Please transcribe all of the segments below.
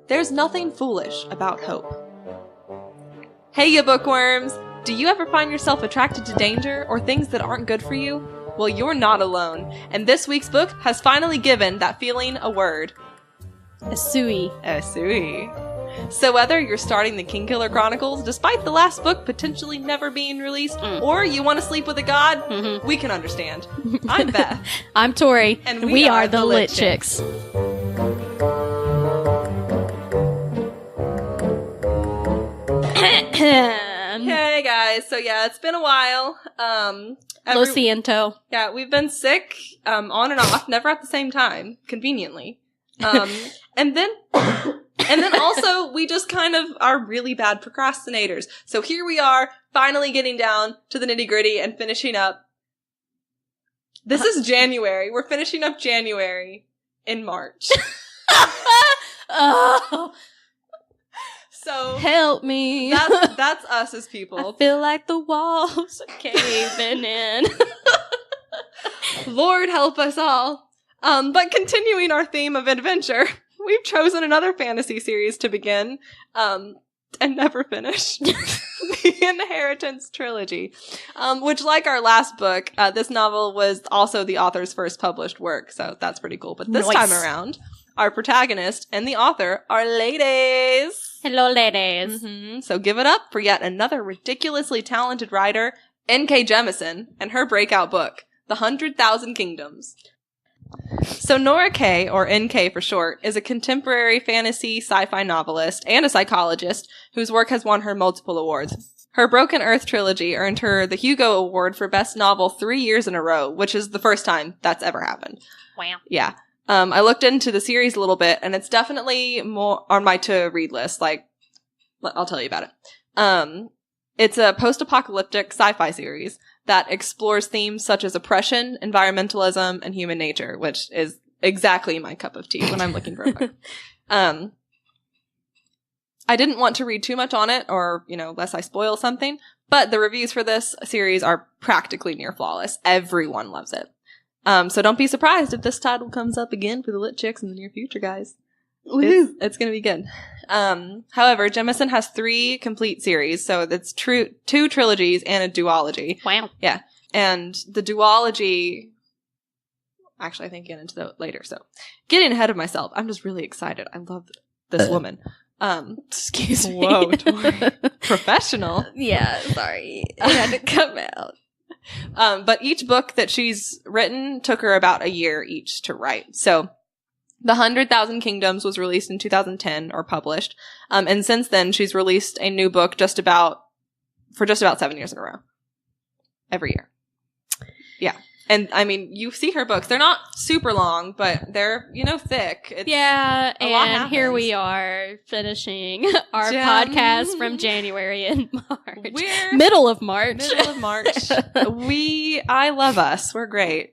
There's nothing foolish about hope. Hey, you bookworms! Do you ever find yourself attracted to danger or things that aren't good for you? Well, you're not alone, and this week's book has finally given that feeling a word. Asui. Asui. So whether you're starting the Kingkiller Chronicles, despite the last book potentially never being released, or you want to sleep with a god, we can understand. I'm Beth. I'm Tori. And we are the Lit Chicks. Hey guys, so yeah, it's been a while. Lo siento. Yeah, we've been sick, on and off, never at the same time, conveniently. And then also, we just kind of are really bad procrastinators. So here we are, finally getting down to the nitty-gritty and finishing up. This is January. We're finishing up January in March. Oh. So help me. That's us as people. I feel like the walls are caving in. Lord help us all. But continuing our theme of adventure, we've chosen another fantasy series to begin, and never finish. The Inheritance Trilogy. Which, like our last book, this novel was also the author's first published work, so that's pretty cool. But this time around, our protagonist and the author are ladies. Hello, ladies. So give it up for yet another ridiculously talented writer, N.K. Jemisin, and her breakout book, The 100,000 Kingdoms. So Nora K, or NK for short, is a contemporary fantasy sci-fi novelist and a psychologist whose work has won her multiple awards. Her Broken Earth trilogy earned her the Hugo Award for Best Novel 3 years in a row, which is the first time that's ever happened. Wow. Yeah. I looked into the series a little bit, and it's definitely more on my to-read list. Like, I'll tell you about it. It's a post-apocalyptic sci-fi series that explores themes such as oppression, environmentalism, and human nature, which is exactly my cup of tea when I'm looking for a book. I didn't want to read too much on it, or, lest I spoil something, but the reviews for this series are practically near flawless. Everyone loves it. So don't be surprised if this title comes up again for the Lit Chicks in the near future, guys. It's gonna be good. However, Jemisin has 3 complete series, so it's 2 trilogies and a duology. Wow. Yeah. And the duology, actually, I think get into that later, so getting ahead of myself. I'm just really excited. I love this woman. Excuse me. Whoa, Tori. Professional. Yeah, sorry. It had to come out. But each book that she's written took her about a year each to write. So The 100,000 Kingdoms was released in 2010 or published. And since then she's released a new book for just about 7 years in a row. Every year. Yeah. And I mean, you see her books. They're not super long, but they're, thick. And here we are finishing our podcast from January and March. We're middle of March. I love us. We're great.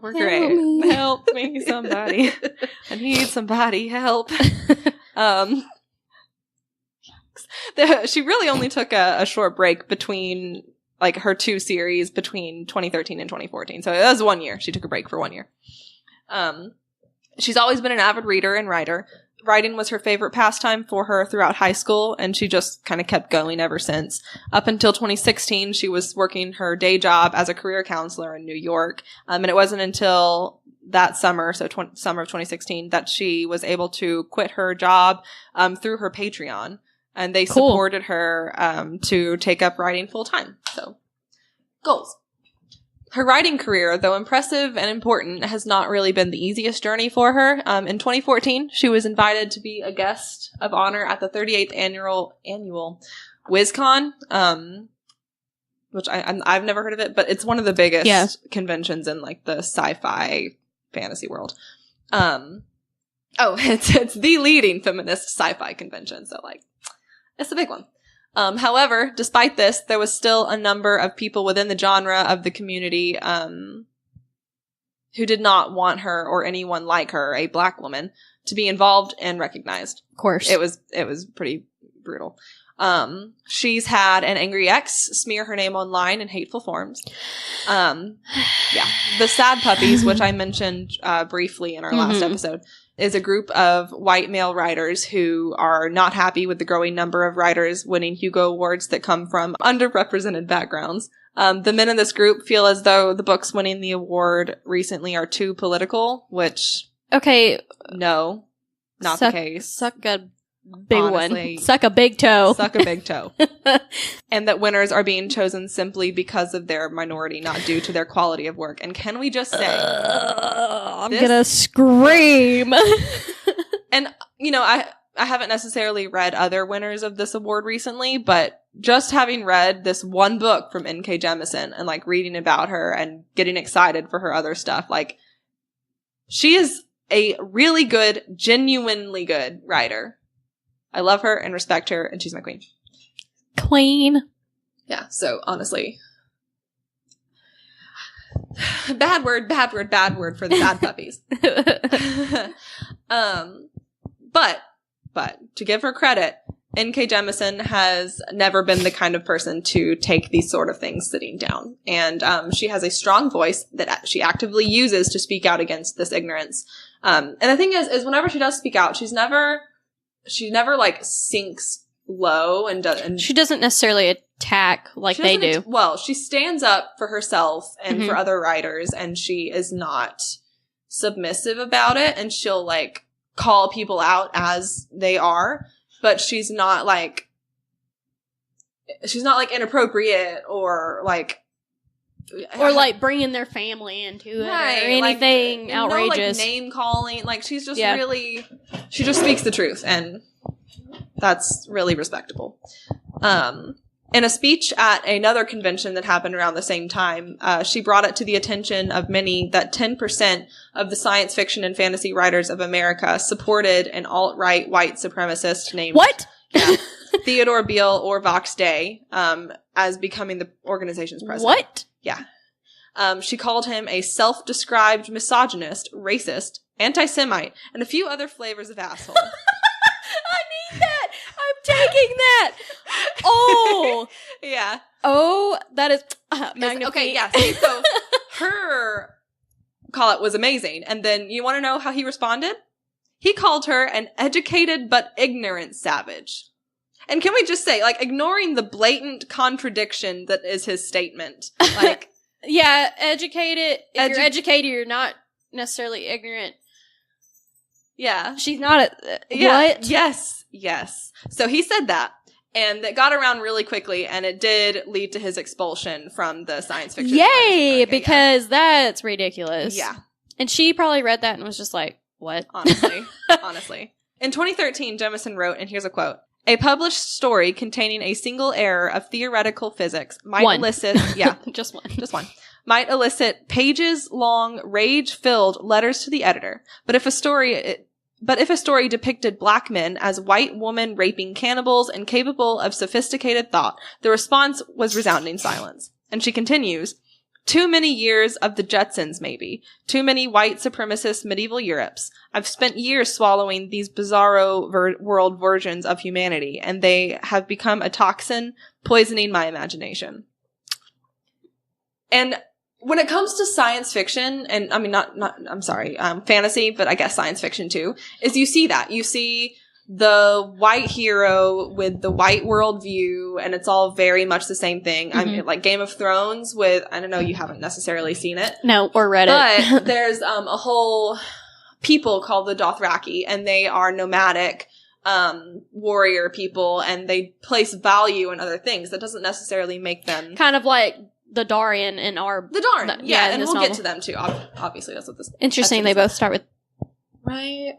We're great. Help me, somebody. I need somebody help. She really only took a short break between her 2 series between 2013 and 2014. So that was 1 year. She took a break for 1 year. She's always been an avid reader and writer. Writing was her favorite pastime for her throughout high school, and she just kind of kept going ever since. Up until 2016, she was working her day job as a career counselor in New York. And it wasn't until that summer, so summer of 2016, that she was able to quit her job through her Patreon. And they supported her to take up writing full time. So, goals. Her writing career, though impressive and important, has not really been the easiest journey for her. In 2014, she was invited to be a guest of honor at the 38th annual WizCon, which I've never heard of it, but it's one of the biggest conventions in the sci-fi fantasy world. It's the leading feminist sci-fi convention, so it's a big one. However, despite this, there was still a number of people within the genre of the community who did not want her or anyone like her, a black woman, to be involved and recognized. Of course. It was pretty brutal. She's had an angry ex smear her name online in hateful forms. The sad puppies, which I mentioned briefly in our last episode, is a group of white male writers who are not happy with the growing number of writers winning Hugo Awards that come from underrepresented backgrounds. The men in this group feel as though the books winning the award recently are too political, which... Okay. No, not the case. Suck a big one. Suck a big toe. Suck a big toe. And that winners are being chosen simply because of their minority, not due to their quality of work. And can we just say... I'm gonna scream. And, you know, I haven't necessarily read other winners of this award recently, but just having read this one book from N.K. Jemisin and, like, reading about her and getting excited for her other stuff, like, she is a really good, genuinely good writer. I love her and respect her, and she's my queen. Queen. Yeah, so, honestly. Bad word for the bad puppies. But to give her credit, N.K. Jemisin has never been the kind of person to take these sort of things sitting down. And she has a strong voice that she actively uses to speak out against this ignorance. And the thing is whenever she does speak out, she never like sinks low and she doesn't necessarily attack like they do. Well, she stands up for herself and for other writers, and she is not submissive about it, and she'll like call people out as they are, but she's not like inappropriate or like bringing their family into it or anything like, outrageous. No, like name calling. Like she's just really, she just speaks the truth, and that's really respectable. In a speech at another convention that happened around the same time, she brought it to the attention of many that 10% of the science fiction and fantasy writers of America supported an alt-right white supremacist named... What? Yeah, Theodore Beale or Vox Day as becoming the organization's president. What? Yeah. She called him a self-described misogynist, racist, anti-Semite, and a few other flavors of asshole. I need that! I'm taking that! Oh! Yeah. Oh, that is magnificent. Okay, yeah. So her call-out was amazing. And then you want to know how he responded? He called her an educated but ignorant savage. And can we just say, like, ignoring the blatant contradiction that is his statement, like... Yeah, educated. If you're educated, you're not necessarily ignorant. Yeah. She's not what? Yes. So he said that, and it got around really quickly, and it did lead to his expulsion from the science fiction. Yay! Because that's ridiculous. Yeah. And she probably read that and was just like, what? Honestly. In 2013, Jemisin wrote, and here's a quote, "A published story containing a single error of theoretical physics might elicit..." Yeah. Just one. "Might elicit pages-long, rage-filled letters to the editor. But if a story depicted black men as white woman raping cannibals and capable of sophisticated thought, the response was resounding silence." And she continues, "Too many years of the Jetsons, maybe. Too many white supremacist medieval Europes. I've spent years swallowing these bizarro world versions of humanity, and they have become a toxin, poisoning my imagination." And when it comes to science fiction, and I mean, fantasy, but I guess science fiction too, is you see that. You see the white hero with the white worldview, and it's all very much the same thing. I mean, like Game of Thrones with, I don't know, you haven't necessarily seen it. No, or read it. But there's a whole people called the Dothraki, and they are nomadic warrior people, and they place value in other things. That doesn't necessarily make them... Kind of like the Darian in our... The Darian, yeah, and we'll get to them too. Obviously, that's what this... Interesting, they both start with... Right?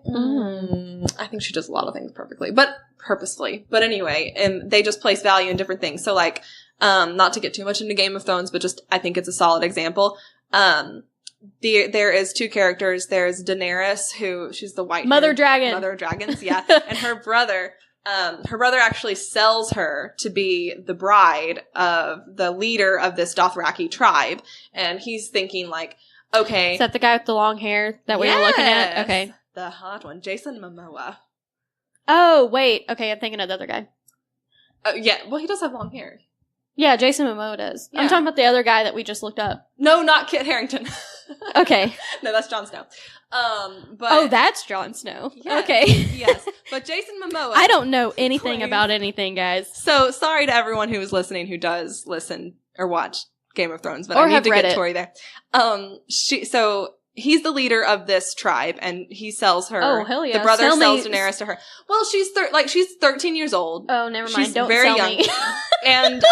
I think she does a lot of things perfectly, but purposefully. But anyway, and they just place value in different things. So like, not to get too much into Game of Thrones, but just, I think it's a solid example. There is two characters. There's Daenerys, who, she's the white Mother Dragon. Mother of Dragons, yeah. And her brother actually sells her to be the bride of the leader of this Dothraki tribe. And he's thinking like, okay. Is that the guy with the long hair that we were looking at? Okay. The hot one. Jason Momoa. Oh, wait. Okay, I'm thinking of the other guy. Yeah, well, he does have long hair. Yeah, Jason Momoa does. Yeah. I'm talking about the other guy that we just looked up. No, not Kit Harington. Okay. No, that's Jon Snow. That's Jon Snow. Yes, okay. yes. But Jason Momoa. I don't know anything about anything, guys. So sorry to everyone who is listening who does listen or watch Game of Thrones, but or I need to read get it. Tori there. So he's the leader of this tribe, and he sells her. Oh, hell yeah. The brother sells Daenerys to her. Well, she's 13 years old. Oh, never mind. She's Don't very sell young. me. And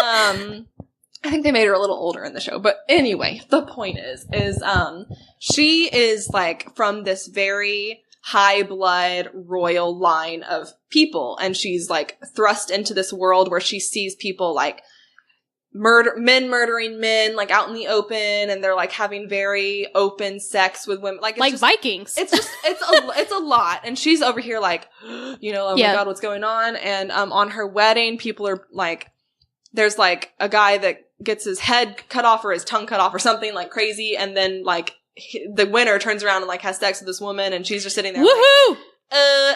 I think they made her a little older in the show. But anyway, the point is she is like from this very high blood royal line of people, and she's like thrust into this world where she sees people like men murdering men like out in the open, and they're like having very open sex with women, like Vikings. It's a lot, and she's over here like, oh my god, what's going on? And on her wedding, people are like, there's like a guy that gets his head cut off or his tongue cut off or something like crazy, and then like the winner turns around and like has sex with this woman, and she's just sitting there woohoo! Like,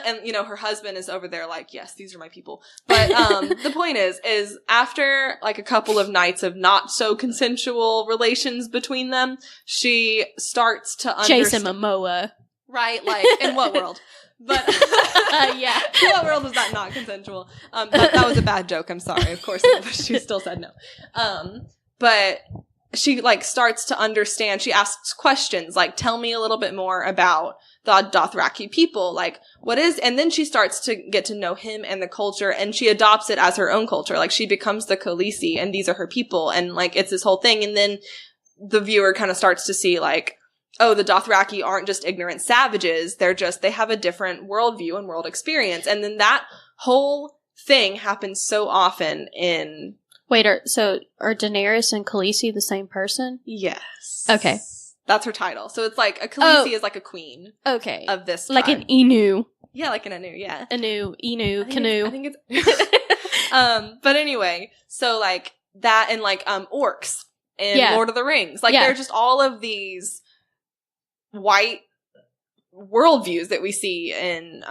and her husband is over there like, yes, these are my people. But the point is after like a couple of nights of not so consensual relations between them, she starts to understand. Jason Momoa. Right, like, in what world? But yeah. In what world was that not consensual? That was a bad joke, I'm sorry. Of course, she still said no. But she like starts to understand. She asks questions like, tell me a little bit more about the Dothraki people, like what is, and then she starts to get to know him and the culture, and she adopts it as her own culture. Like she becomes the Khaleesi, and these are her people, and like it's this whole thing. And then the viewer kind of starts to see like, oh, the Dothraki aren't just ignorant savages. They have a different worldview and world experience. And then that whole thing happens so often in... Wait, so are Daenerys and Khaleesi the same person? Yes. Okay. That's her title. So it's like, a Khaleesi is like a queen. Okay. Of this tribe. Like an Inu. Yeah, like an Anu, yeah. Inu, canoe. I think it's... but anyway, so like that and like orcs in Lord of the Rings. Like they're just all of these white worldviews that we see in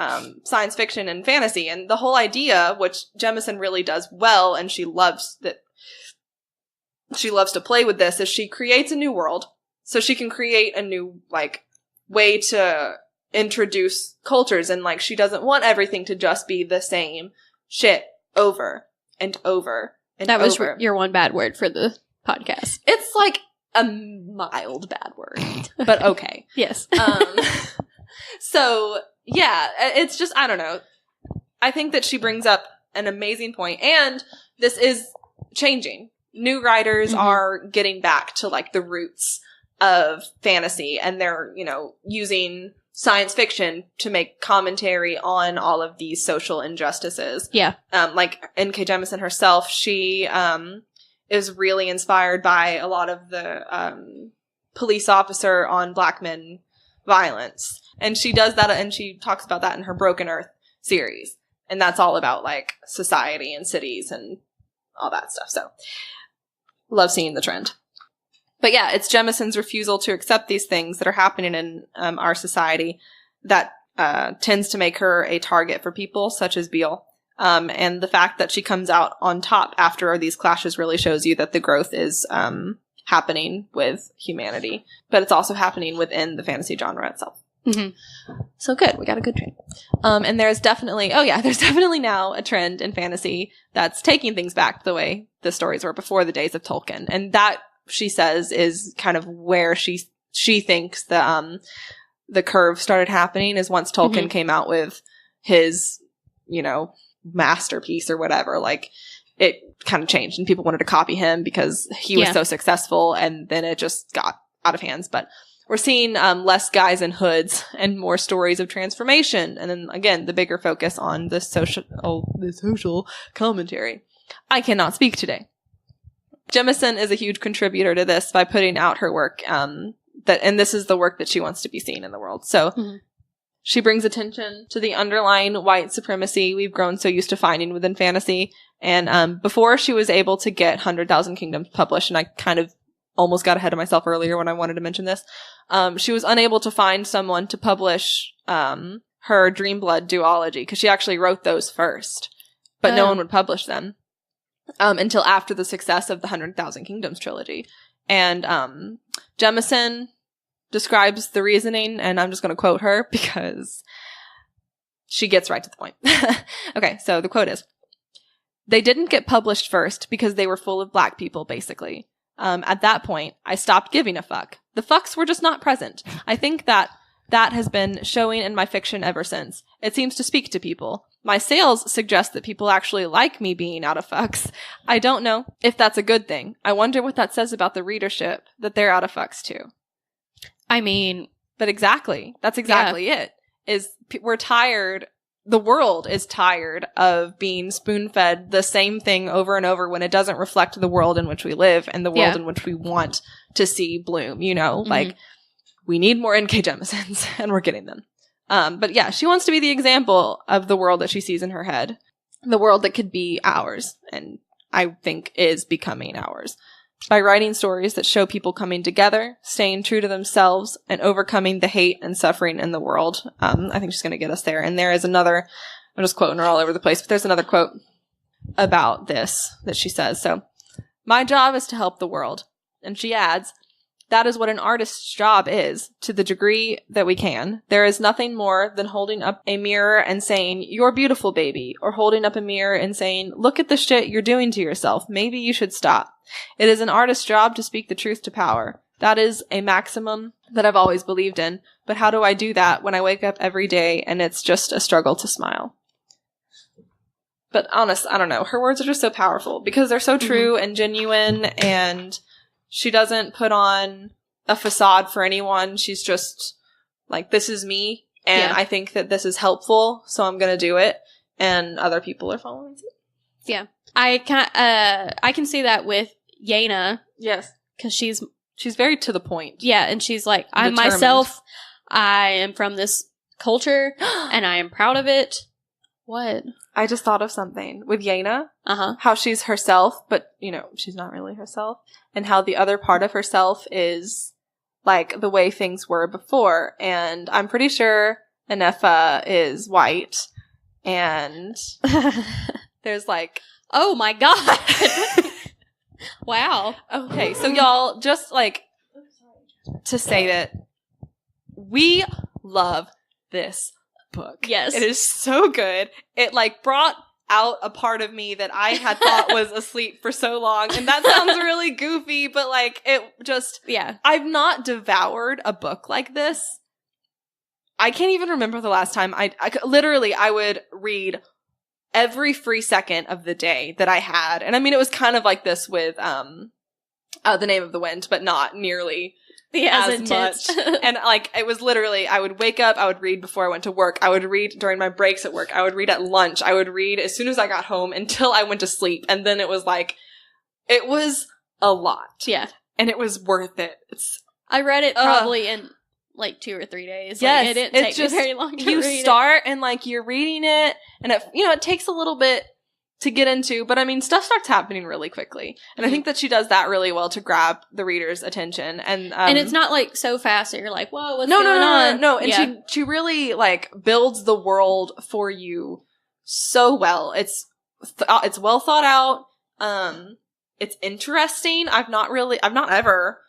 science fiction and fantasy, and the whole idea, which Jemisin really does well, and she loves to play with this, is she creates a new world so she can create a new like way to introduce cultures, and like she doesn't want everything to just be the same shit over and over and that was over. Your one bad word for the podcast. It's like a mild bad word, but okay. Yes. So, yeah, it's just, I don't know. I think that she brings up an amazing point, and this is changing. New writers are getting back to, like, the roots of fantasy, and they're, using science fiction to make commentary on all of these social injustices. Yeah. Like, N.K. Jemisin herself, she is really inspired by a lot of the police officer on Black men violence. And she does that, and she talks about that in her Broken Earth series. And that's all about, like, society and cities and all that stuff. So, love seeing the trend. But yeah, it's Jemisin's refusal to accept these things that are happening in our society that tends to make her a target for people such as Beale. And the fact that she comes out on top after these clashes really shows you that the growth is happening with humanity. But it's also happening within the fantasy genre itself. Mm-hmm. So good. We got a good trend. And there's definitely now a trend in fantasy that's taking things back the way the stories were before the days of Tolkien. And that, she says, is kind of where she thinks the curve started happening, is once Tolkien came out with his, masterpiece or whatever. Like, it kind of changed, and people wanted to copy him because he was so successful, and then it just got out of hands. But we're seeing less guys in hoods and more stories of transformation. And then, again, the bigger focus on the social commentary. I cannot speak today. Jemisin is a huge contributor to this by putting out her work, and this is the work that she wants to be seen in the world. So she brings attention to the underlying white supremacy we've grown so used to finding within fantasy. And before she was able to get 100,000 Kingdoms published, and I kind of almost got ahead of myself earlier when I wanted to mention this, she was unable to find someone to publish her Dreamblood duology, because she actually wrote those first, but no one would publish them. until after the success of the 100,000 Kingdoms trilogy. And Jemisin describes the reasoning, and I'm just going to quote her because she gets right to the point. Okay, so the quote is, "They didn't get published first because they were full of black people, basically. At that point, I stopped giving a fuck. The fucks were just not present. I think that has been showing in my fiction ever since. It seems to speak to people. My sales suggest that people actually like me being out of fucks. I don't know if that's a good thing. I wonder what that says about the readership, that they're out of fucks too." I mean... But exactly. That's exactly it. We're tired... The world is tired of being spoon-fed the same thing over and over when it doesn't reflect the world in which we live and the world in which we want to see bloom, you know? Mm-hmm. Like, we need more NK Jemisins, and we're getting them. But yeah, she wants to be the example of the world that she sees in her head. The world that could be ours, and I think is becoming ours. By writing stories that show people coming together, staying true to themselves, and overcoming the hate and suffering in the world. I think she's going to get us there. And there is another, I'm just quoting her all over the place, but there's another quote about this that she says. So, "My job is to help the world." And she adds, "That is what an artist's job is, to the degree that we can. There is nothing more than holding up a mirror and saying, 'You're beautiful, baby,' or holding up a mirror and saying, 'Look at the shit you're doing to yourself. Maybe you should stop.' It is an artist's job to speak the truth to power. That is a maximum that I've always believed in. But how do I do that when I wake up every day and it's just a struggle to smile?" But honest, I don't know. Her words are just so powerful because they're so true and genuine, and she doesn't put on a facade for anyone. She's just like, this is me, and I think that this is helpful, so I'm going to do it, and other people are following suit. Yeah. I can see that with Yeine. Yes. Because she's very to the point. Yeah, and she's like, I'm myself. I am from this culture, and I am proud of it. What? I just thought of something with Yeine. Uh-huh. How she's herself, but, you know, she's not really herself. And how the other part of herself is, like, the way things were before. And I'm pretty sure Anefa is white. And there's, like... Oh, my God! Wow. Okay, so y'all, just, like, to say that we love this book. Yes. It is so good. It, like, brought out a part of me that I had thought was asleep for so long. And that sounds really goofy, but, like, it just... Yeah. I've not devoured a book like this. I can't even remember the last time I would read every free second of the day that I had. And I mean, it was kind of like this with The Name of the Wind, but not nearly as much. And like, it was literally, I would wake up, I would read before I went to work, I would read during my breaks at work, I would read at lunch, I would read as soon as I got home until I went to sleep. And then it was like, it was a lot. Yeah. And it was worth it. I read it probably in like 2 or 3 days. Yes, like, it didn't take me very long to read it. You start and like you're reading it, and it takes a little bit to get into, but I mean, stuff starts happening really quickly. And I think that she does that really well to grab the reader's attention. And it's not like so fast that you're like, whoa, what's going on? No. And she really like builds the world for you so well. It's well thought out. It's interesting. I've not ever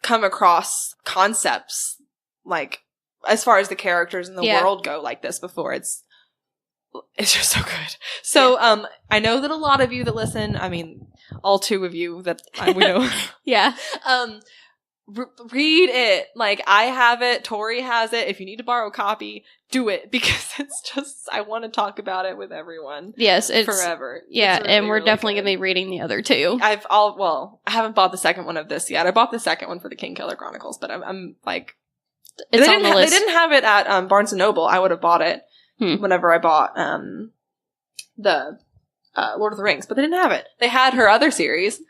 come across concepts like, as far as the characters in the world go, like this before. It's just so good. So, I know that a lot of you that listen, I mean, all 2 of you that we know. Yeah. Read it. Like, I have it. Tori has it. If you need to borrow a copy, do it, because it's just, I want to talk about it with everyone. Yes. It's forever. Yeah. Really, and we're really definitely good. going to be reading the other 2. I haven't bought the second one of this yet. I bought the second one for the Kingkiller Chronicles, but I'm like, it's on the list. They didn't have it at Barnes & Noble. I would have bought it whenever I bought the Lord of the Rings, but they didn't have it. They had her other series,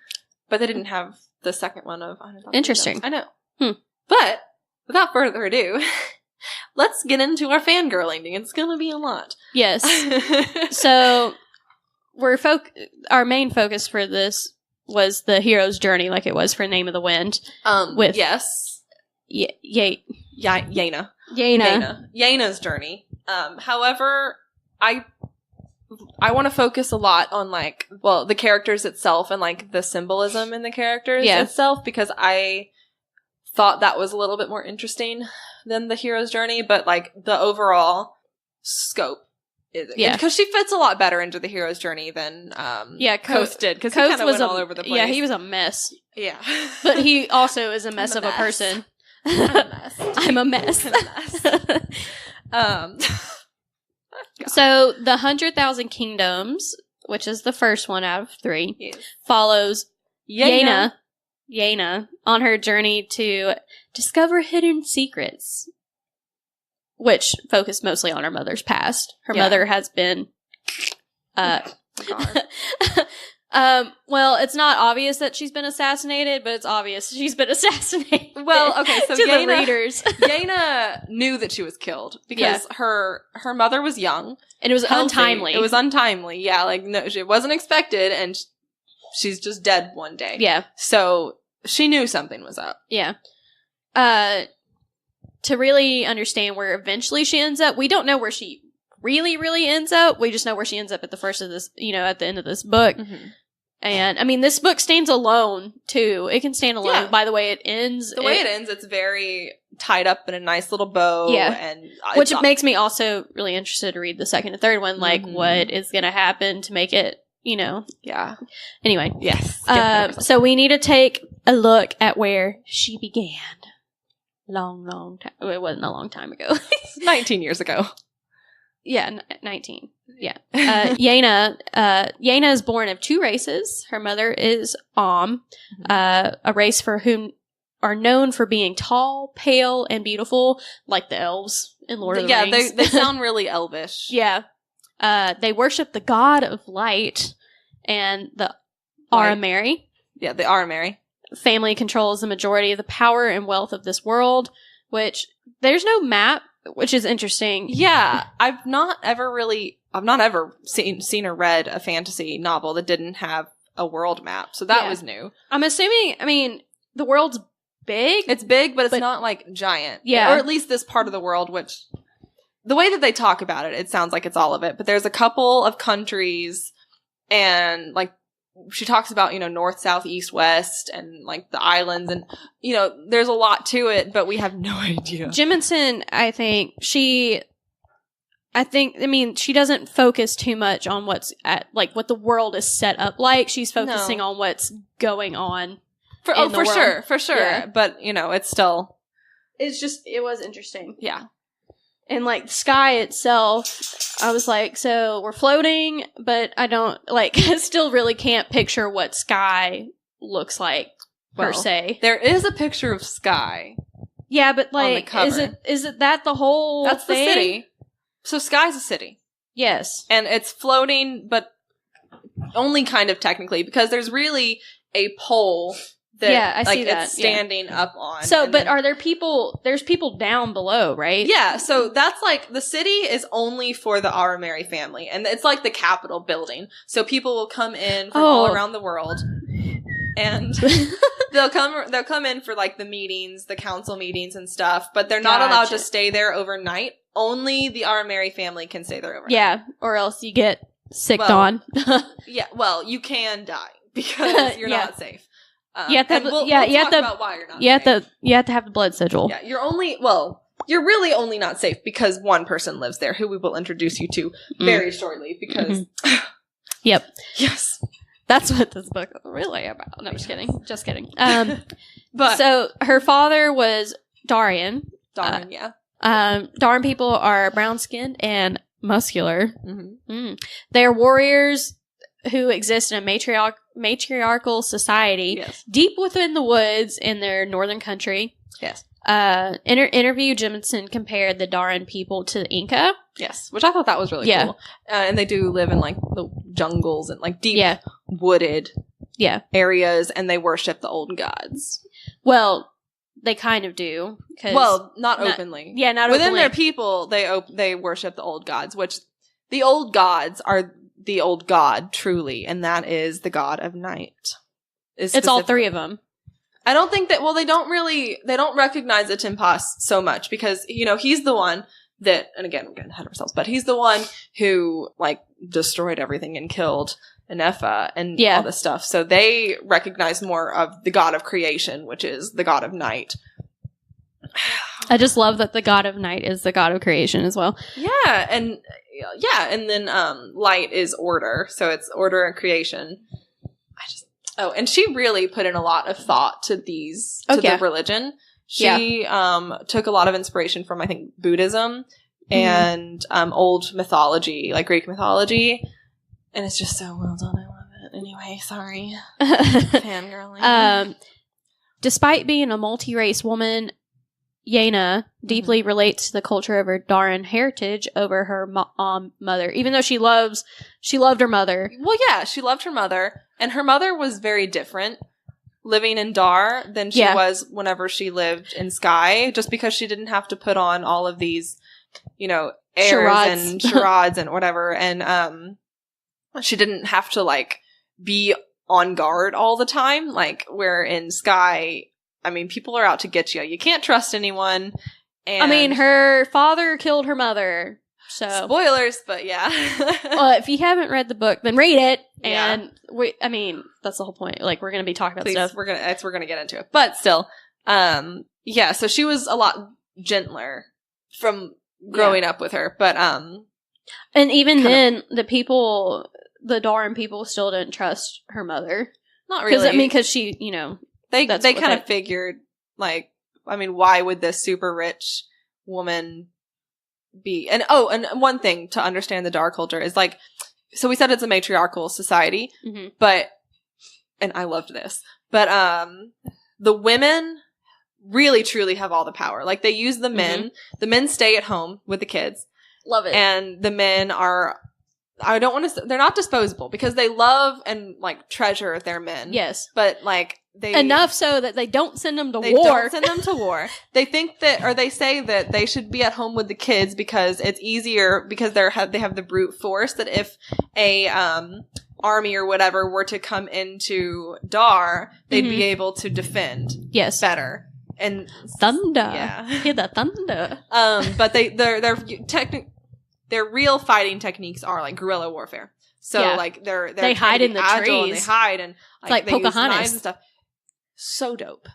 but they didn't have the second one of 100,000 Interesting. Kingdoms. I know. But without further ado, let's get into our fangirling. It's going to be a lot. Yes. So our main focus for this was the hero's journey, like it was for Name of the Wind. With Yeine. Yeine's journey. However, I want to focus a lot on, like, well, the characters itself and, like, the symbolism in the characters itself, because I thought that was a little bit more interesting than the hero's journey, but, like, the overall scope is, because she fits a lot better into the hero's journey than Koth did, because he kind of went all over the place. Yeah, he was a mess. Yeah. But he also is a mess of a person. I'm a mess. So the 100,000 Kingdoms, which is the first one out of 3, follows Yeine on her journey to discover hidden secrets, which focus mostly on her mother's past. Her mother has been well, it's not obvious that she's been assassinated, but it's obvious she's been assassinated. Well, okay, so to the readers. Yeine knew that she was killed because her mother was young. And it was untimely. It was untimely, yeah. Like, no, it wasn't expected, and she's just dead one day. Yeah. So she knew something was up. Yeah. To really understand where eventually she ends up, we don't know where she really ends up. We just know where she ends up at the first of this, at the end of this book. Mm-hmm. And, I mean, this book stands alone, too. It can stand alone by the way it ends. The way it ends, it's very tied up in a nice little bow. Yeah. And which makes me also really interested to read the second and third one. Like, what is going to happen to make it, Yeah. Anyway. Yes. So we need to take a look at where she began. Long time. It wasn't a long time ago. 19 years ago. Yeah, 19. Yeah. Yeine is born of 2 races. Her mother is a race for whom are known for being tall, pale, and beautiful, like the elves in Lord of the Rings. Yeah, they sound really elvish. Yeah. They worship the god of light and the Arameri. Yeah, the Arameri. Family controls the majority of the power and wealth of this world, which there's no map, which is interesting. Yeah, I've not ever seen or read a fantasy novel that didn't have a world map, so that was new. I'm assuming, the world's big. It's big, but it's not, like, giant. Yeah. Or at least this part of the world, which, the way that they talk about it, it sounds like it's all of it, but there's a couple of countries, and, like, she talks about, north, south, east, west, and, like, the islands, and, there's a lot to it, but we have no idea. Jemisin, she doesn't focus too much on what's what the world is set up like. She's focusing on what's going on. For sure. Yeah. But, it's still. It was interesting. Yeah. And, like, the sky itself, I was like, so we're floating, but I don't, I still really can't picture what sky looks like, per se. There is a picture of sky. Yeah, but, is it that the whole That's thing? The city. So sky's a city. Yes. And it's floating, but only kind of technically, because there's really a pole that, I see that. It's standing up on. So, but are there people, there's people down below, right? Yeah, so that's the city is only for the Arameri family, and it's like the Capitol building. So people will come in from all around the world, and they'll come in for, the meetings, the council meetings and stuff, but they're not allowed to stay there overnight. Only the Arameri family can stay there overnight. Yeah, or else you get sicked on. Yeah, well, you can die, because you're not safe. You have to talk about why you're not safe. You have to have the blood sigil. Yeah, you're really only not safe because one person lives there, who we will introduce you to very shortly, because... Yep. Yes. That's what this book is really about. No, just kidding. But so, her father was Darian. Yeah. Darian people are brown-skinned and muscular. They're warriors who exist in a matriarchal society deep within the woods in their northern country. Yes. Interview Jemisin compared the Darian people to the Inca. Yes, which I thought that was really cool. And they do live in the jungles and deep wooded areas, and they worship the old gods. Well, they kind of do. Not openly. Yeah, not within openly. Their people. They worship the old gods, which the old gods are the old god, truly, and that is the god of night. It's all 3 of them. I don't think that, they don't recognize the Timpas so much, because, he's the one that, and again, we're getting ahead of ourselves, but he's the one who, like, destroyed everything and killed Nepha and all this stuff. So they recognize more of the god of creation, which is the god of night. I just love that the god of night is the god of creation as well. Yeah, and then light is order, so it's order and creation. And she really put in a lot of thought to the religion. She took a lot of inspiration from, I think, Buddhism and old mythology, like Greek mythology, and it's just so well done. I love it. Anyway, sorry, fangirling. Despite being a multi-race woman, Yeine deeply relates to the culture of her Daran heritage over her mother, even though she loved her mother. Well, yeah, she loved her mother, and her mother was very different living in Dar than she was whenever she lived in Sky, just because she didn't have to put on all of these, airs and charades and whatever, and she didn't have to, like, be on guard all the time, like, where in Sky, I mean, people are out to get you. You can't trust anyone. And I mean, her father killed her mother. So spoilers, but yeah. Well, if you haven't read the book, then read it. And that's the whole point. Like, we're going to be talking about stuff. We're gonna get into it, but still, so she was a lot gentler from growing up with her, but and even then, the Daran people still didn't trust her mother. Not really. Because she, They kind of figured, like, I mean, why would this super rich woman be? And one thing to understand the Dar culture is, like, so we said it's a matriarchal society, but, and I loved this, but the women really truly have all the power. Like, they use the men. The men stay at home with the kids. Love it. And the men are, they're not disposable because they love and, like, treasure their men. Yes. But, like, enough so that they don't send them to war. They don't send them to war. They think that, or they say that they should be at home with the kids because it's easier because they have the brute force that if a army or whatever were to come into Dar, they'd be able to defend. Yes. Better. And thunder. Yeah. Hear the thunder. But their real fighting techniques are, like, guerrilla warfare. So like they hide in the trees. And they hide and like they Pocahontas use knives and stuff. So dope.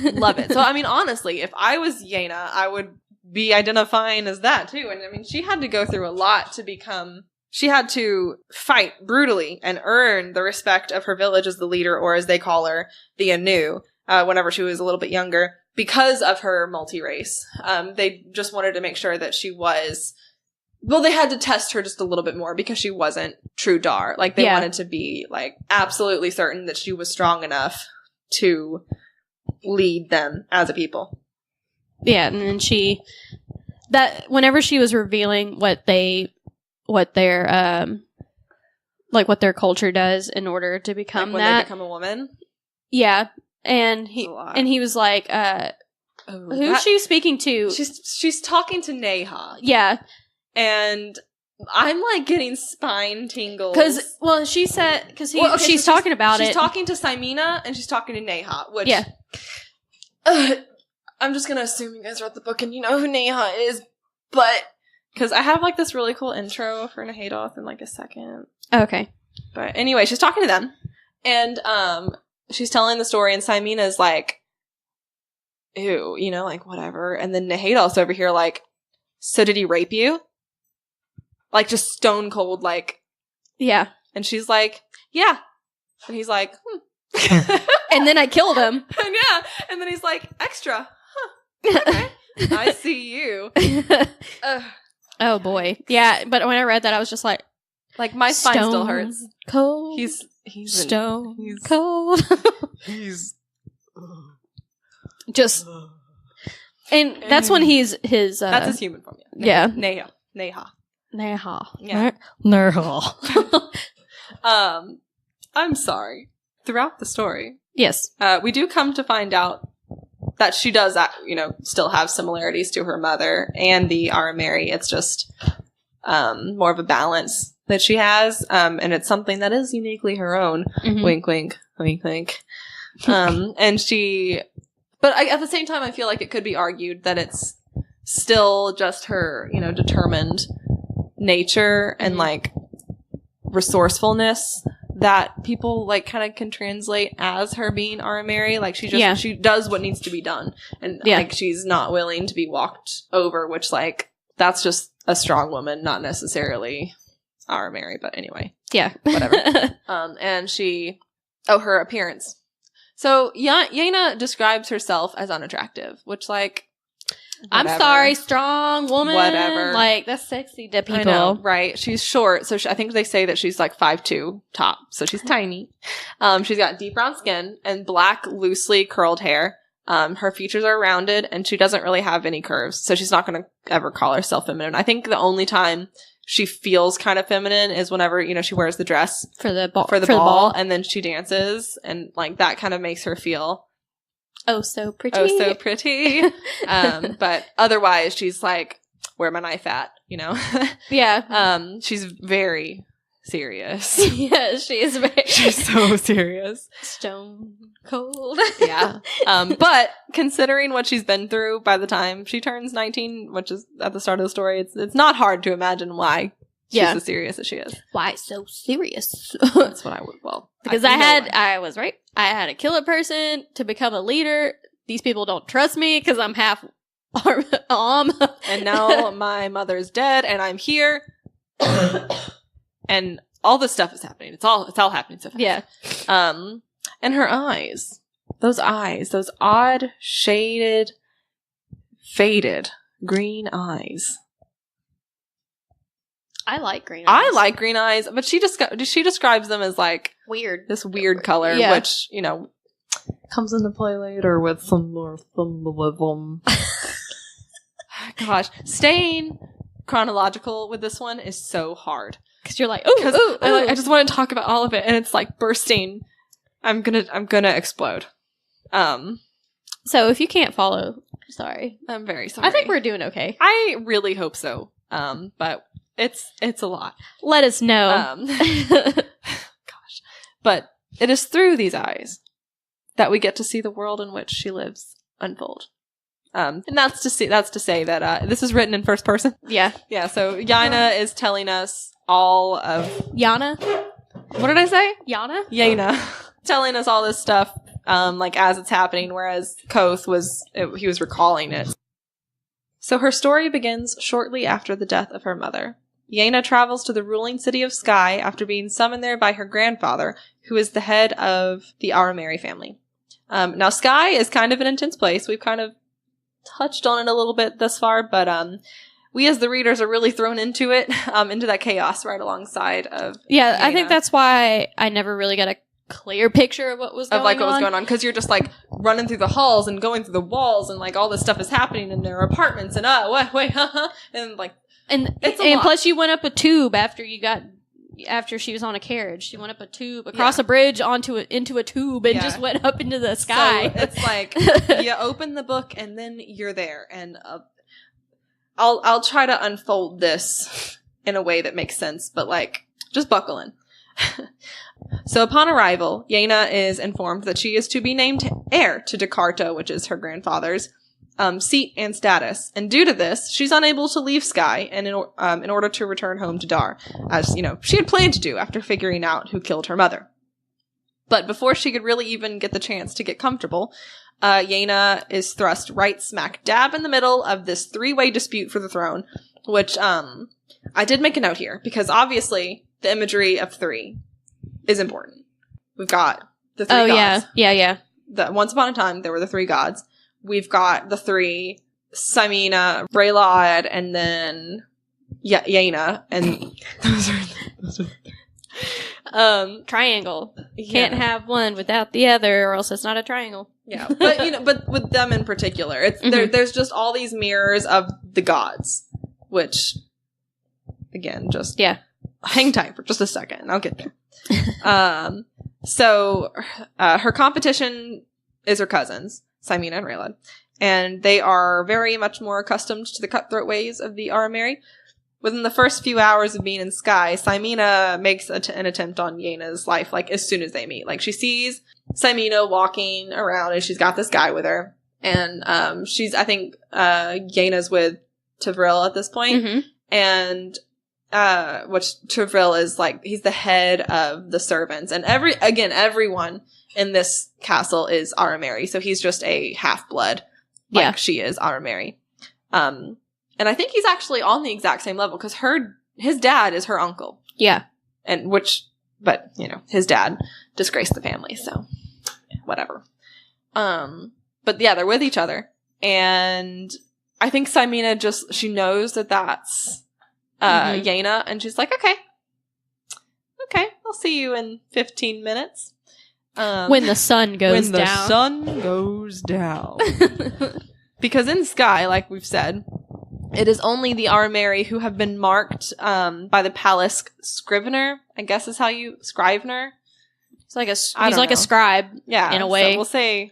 Love it. So I mean, honestly, if I was Yeine, I would be identifying as that too. And I mean, she had to go through a lot to become. She had to fight brutally and earn the respect of her village as the leader, or as they call her, the Anu. Whenever she was a little bit younger, because of her multi-race, they just wanted to make sure that she was. Well, they had to test her just a little bit more because she wasn't true Dar. Like, they wanted to be, like, absolutely certain that she was strong enough to lead them as a people. Yeah, and then whenever she was revealing what their culture does in order to become when they become a woman. Yeah, and he was like, who's she speaking to? She's talking to Neha. Yeah. And I'm, like, getting spine tingles. She's talking about it. She's talking to Simina, and she's talking to Neha, which... Yeah. I'm just gonna assume you guys read the book and you know who Neha is, but... Because I have, like, this really cool intro for Nahadoth in, like, a second. Okay. But anyway, she's talking to them, and she's telling the story, and Simina's like, ew, like, whatever. And then Nahadoth's over here, like, so did he rape you? Like, just stone cold, like... Yeah. And she's like, yeah. And he's like, And then I killed him. And yeah. And then he's like, extra. Huh. Okay. I see you. Oh, boy. Yeah, but when I read that, I was just like... Like, my spine still hurts. Cold. He's stone cold. He's... Just... And that's when he's his... that's his human form, yeah. Neha. Yeah. Neha. I'm sorry. Throughout the story. Yes. We do come to find out that she does, still have similarities to her mother and the Arameri. It's just more of a balance that she has. And it's something that is uniquely her own. Mm-hmm. Wink, wink. Wink, wink. And she... But at the same time, I feel like it could be argued that it's still just her, you know, determined nature and like resourcefulness that people like kind of can translate as her being Arameri. Like she does what needs to be done, and like she's not willing to be walked over, which like that's just a strong woman, not necessarily Arameri, but anyway, whatever. And her appearance. So Yeine describes herself as unattractive, which like, whatever. I'm sorry, strong woman. Whatever. Like, that's sexy to people. I know, right? She's short, so I think they say that she's like 5'2" top, so she's tiny. She's got deep brown skin and black, loosely curled hair. Her features are rounded, and she doesn't really have any curves, so she's not going to ever call herself feminine. I think the only time she feels kind of feminine is whenever, you know, she wears the dress for the ball, and then she dances, and like that kind of makes her feel so pretty. But otherwise she's like, where my knife at, you know? She's very serious. Yeah, she's so serious. Stone cold. But considering what she's been through by the time she turns 19, which is at the start of the story, it's not hard to imagine why she's as serious as she is. Why so serious? That's what I would, because I had to kill a person to become a leader. These people don't trust me because I'm half and now my mother's dead and I'm here. And all this stuff is happening. It's all happening so fast. Yeah. And her eyes, those odd, shaded, faded green eyes. I like green eyes. But she describes them as like weird. This weird color, which, you know, comes into play later with some more symbolism. Gosh, staying chronological with this one is so hard. Because you're like, I just want to talk about all of it, and it's like bursting. I'm gonna explode. So if you can't follow, sorry. I'm very sorry. I think we're doing okay. I really hope so. But it's a lot. Let us know. Gosh. But it is through these eyes that we get to see the world in which she lives unfold. And that's to say that this is written in first person. Yeah. Yeah, so Yeine is telling us all of... Yeine? What did I say? Yeine. Telling us all this stuff, like, as it's happening, whereas Koth was recalling it. So her story begins shortly after the death of her mother. Yeine travels to the ruling city of Sky after being summoned there by her grandfather, who is the head of the Arameri family. Now, Sky is kind of an intense place. We've kind of touched on it a little bit thus far, but we as the readers are really thrown into it, into that chaos right alongside of Yeine. I think that's why I never really got a clear picture of what was going on, because you're just like running through the halls and going through the walls, and like all this stuff is happening in their apartments, and and like, and plus you went up a tube after she was on a carriage. She went up a tube across a bridge into a tube and just went up into the sky. So it's like you open the book and then you're there, and I'll try to unfold this in a way that makes sense, but like just buckle in. So upon arrival, Yeine is informed that she is to be named heir to Decarto, which is her grandfather's seat and status, and due to this, she's unable to leave Sky, and in order to return home to Dar, as you know she had planned to do after figuring out who killed her mother. But before she could really even get the chance to get comfortable, Yeine is thrust right smack dab in the middle of this three-way dispute for the throne, which I did make a note here because obviously the imagery of three is important. We've got the three gods. Yeah. Once upon a time, there were the three gods. We've got the three, Samina, Braylod, and then Yeine, and those are triangle. Can't have one without the other, or else it's not a triangle. Yeah, but with them in particular, it's there's just all these mirrors of the gods, which again, just hang tight for just a second, and I'll get there. So her competition is her cousins, Samina and Braylod, and they are very much more accustomed to the cutthroat ways of the Arameri. Within the first few hours of being in Sky, Samina makes an attempt on Yeine's life, like, as soon as they meet. Like, she sees Samina walking around, and she's got this guy with her, And she's, I think, Yeine's with Tavril at this point. Mm-hmm. And which Tavril is like, he's the head of the servants. And everyone in this castle is Arameri. So he's just a half-blood, like she is Arameri. And I think he's actually on the exact same level because his dad is her uncle. Yeah. But, you know, his dad disgraced the family, so whatever. But yeah, they're with each other. And I think Simina she knows that that's Yeine, and she's like, okay, I'll see you in 15 minutes. When the sun goes down. When the sun goes down. Because in Sky, like we've said, it is only the Arameri who have been marked by the palace scrivener, I guess is how scrivener. He's like a scribe, in a way. So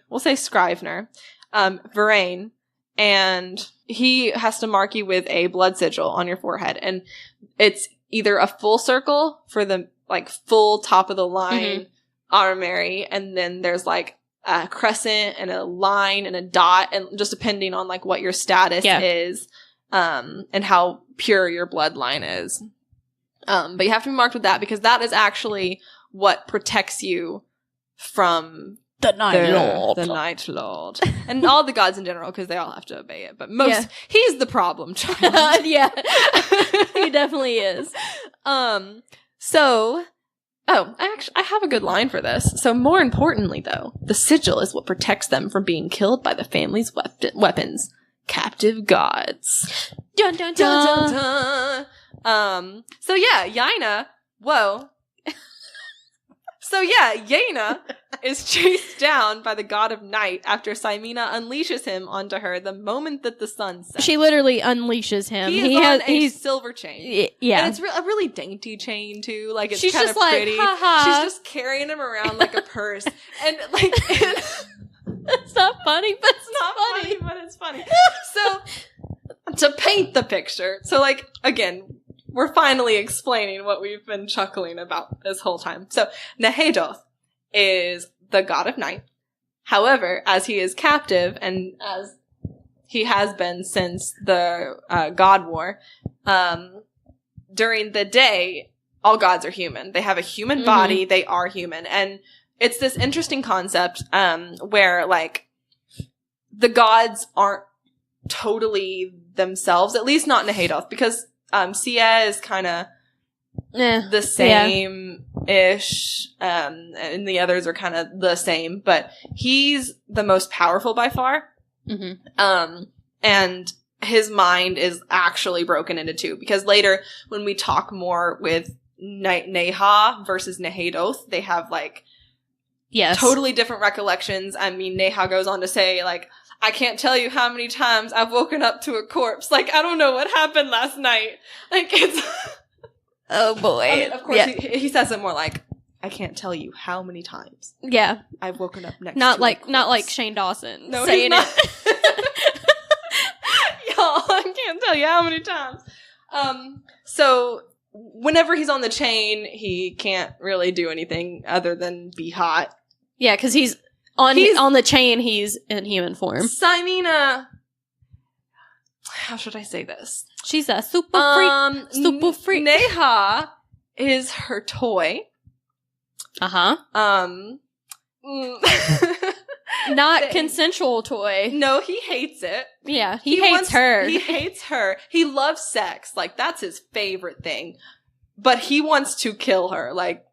we'll say scrivener. Varain, and he has to mark you with a blood sigil on your forehead, and it's either a full circle for the like full top of the line Arameri, and then there's like a crescent and a line and a dot, and just depending on like what your status is, and how pure your bloodline is. But you have to be marked with that because that is actually what protects you from the Night Lord. The Night Lord. And all the gods in general, because they all have to obey it. But he's the problem child. Yeah. He definitely is. I have a good line for this. So more importantly, though, the sigil is what protects them from being killed by the family's weapons. Captive gods. Dun dun dun. Dun, dun. So yeah, Yeine. Whoa. So yeah, Yeine is chased down by the god of night after Simina unleashes him onto her the moment that the sun sets. She literally unleashes him. He's a silver chain. Yeah. And it's a really dainty chain, too. Like, it's she's kind just of pretty. Like, ha-ha. She's just carrying him around like a purse. And, like... It's not funny, but it's not funny. But it's funny. So, to paint the picture, so, like, again... We're finally explaining what we've been chuckling about this whole time. So, Nahadoth is the god of night. However, as he is captive, and as he has been since the God War, during the day, all gods are human. They have a human body. They are human. And it's this interesting concept where, like, the gods aren't totally themselves, at least not Nahadoth, because... Sia is kind of the same-ish, and the others are kind of the same, but he's the most powerful by far. And his mind is actually broken into two, because later, when we talk more with Neha versus Nahadoth, they have, like, totally different recollections. I mean, Neha goes on to say, like, I can't tell you how many times I've woken up to a corpse. Like, I don't know what happened last night. Like, it's... Oh, boy. I mean, of course, he says it more like, I can't tell you how many times. Yeah. I've woken up next to not a like corpse. Not like Shane Dawson saying it. Y'all, I can't tell you how many times. So, whenever he's on the chain, he can't really do anything other than be hot. Yeah, because he's on the chain, he's in human form. Simina, how should I say this? She's a super freak. Neha is her toy. Not consensual toy. No, he hates it. Yeah, he hates her. He hates her. He loves sex. Like, that's his favorite thing. But he wants to kill her. Like,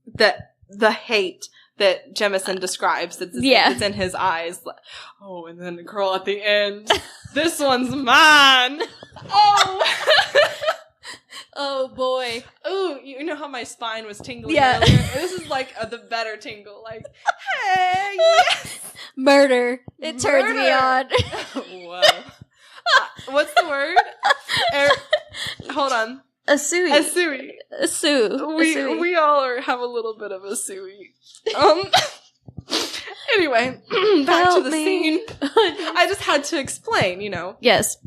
the hate that Jemisin describes that's in his eyes. Oh, and then the girl at the end. This one's mine. Oh. Oh, boy. Oh, you know how my spine was tingling earlier? This is like the better tingle. Like, hey, yes. Murder. It turns me on. Whoa. What's the word? Hold on. Asui. We all have a little bit of a sui. Anyway, back to the scene. I just had to explain, Yes.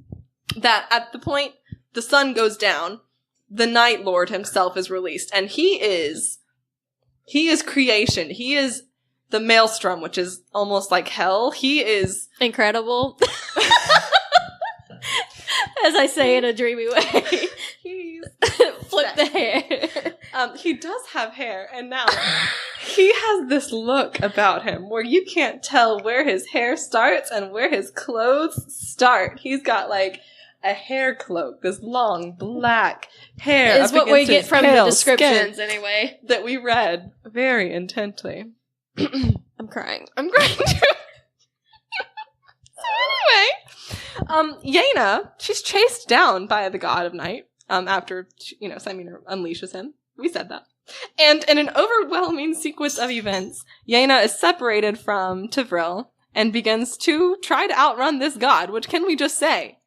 That at the point the sun goes down, the Night Lord himself is released, and he is creation. He is the maelstrom, which is almost like hell. He is incredible. As I say in a dreamy way. He's flip the hair. He does have hair, and now he has this look about him where you can't tell where his hair starts and where his clothes start. He's got like a hair cloak, this long black hair. Is what we get from the descriptions anyway. That we read very intently. I'm crying. I'm crying too. So anyway, Yeine, she's chased down by the god of night, after, Samina unleashes him. We said that. And in an overwhelming sequence of events, Yeine is separated from Tivril and begins to try to outrun this god, which can we just say?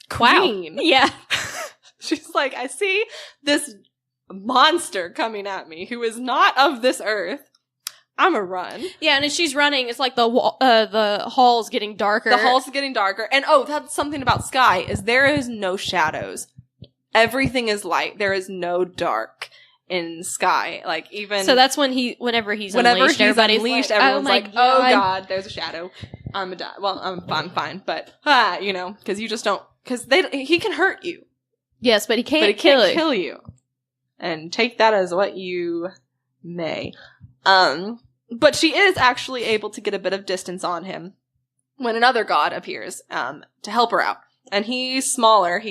Queen. Wow. Yeah. She's like, I see this monster coming at me who is not of this earth. I'm a run. Yeah, and as she's running, it's like the hall's getting darker. The hall's getting darker. And that's something about Sky, is there is no shadows. Everything is light. There is no dark in Sky. Like, even... So that's whenever he's unleashed, everyone's like, oh god, there's a shadow. I'm a die. Well, I'm fine. But, because you just don't... Because he can hurt you. Yes, but he can't kill you. And take that as what you may. But she is actually able to get a bit of distance on him when another god appears, to help her out. And he's smaller.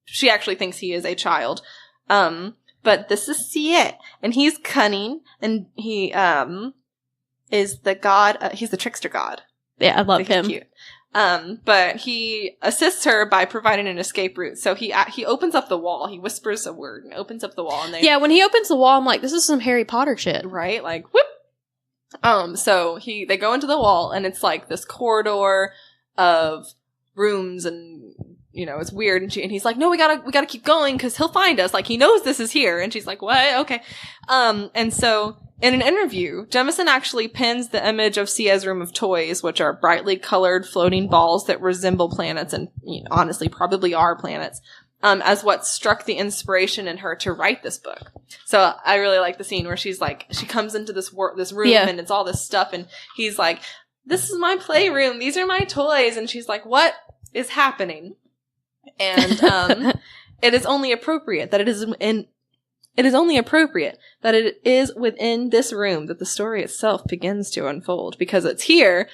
She actually thinks he is a child. But this is Siet. And he's cunning. And he, is the god, he's the trickster god. Yeah, I love him. Cute. But he assists her by providing an escape route. So he opens up the wall. He whispers a word and opens up the wall. And when he opens the wall, I'm like, this is some Harry Potter shit. Right? Like, whoop! So they go into the wall, and it's like this corridor of rooms, and, it's weird. And he's like, no, we gotta keep going, because he'll find us. Like, he knows this is here. And she's like, what? Okay. And so... In an interview, Jemisin actually pins the image of Sia's room of toys, which are brightly colored floating balls that resemble planets, and honestly probably are planets, as what struck the inspiration in her to write this book. So I really like the scene where she's like, she comes into this room, and it's all this stuff, and he's like, this is my playroom, these are my toys, and she's like, what is happening? And it is only appropriate that it is within this room that the story itself begins to unfold, because it's here,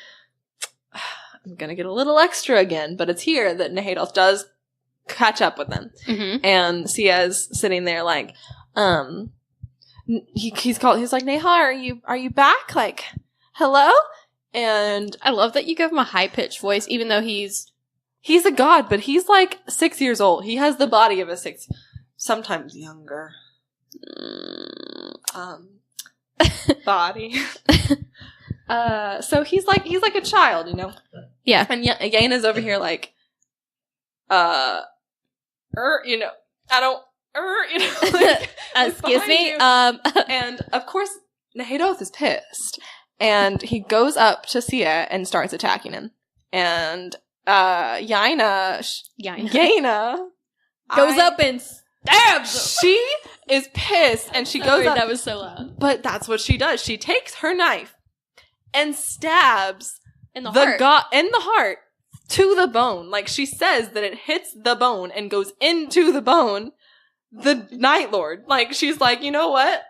I'm gonna get a little extra again, but it's here that Nahadoth does catch up with them. Mm-hmm. And Sia's sitting there like, he's like, Neha, are you back? Like, hello? And I love that you give him a high-pitched voice, even though he's a god, but he's like 6 years old. He has the body of a 6, sometimes younger. Body. So he's like a child, Yeah. And Yeine is over here like, I don't, like, excuse me. And of course, Nahadoth is pissed, and he goes up to Sia and starts attacking him. And Yeine goes up and stabs. She is pissed, and she goes up. That was so loud. But that's what she does. She takes her knife and stabs in the heart to the bone. Like, she says that it hits the bone and goes into the bone. The Night Lord. Like, she's like, you know what?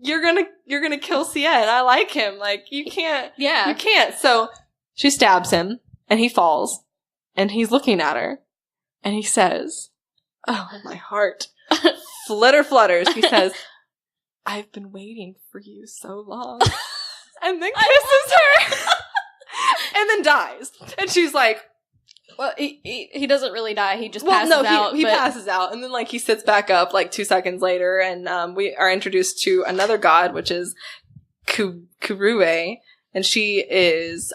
You're gonna kill Sia, and I like him. Like, you can't. Yeah. You can't. So she stabs him, and he falls, and he's looking at her, and he says, oh, my heart flutters. He says, I've been waiting for you so long. And then kisses her. And then dies. And she's like, well, he doesn't really die. He just passes out. He passes out. And then, like, he sits back up, like, 2 seconds later, and we are introduced to another god, which is Kurue. And she is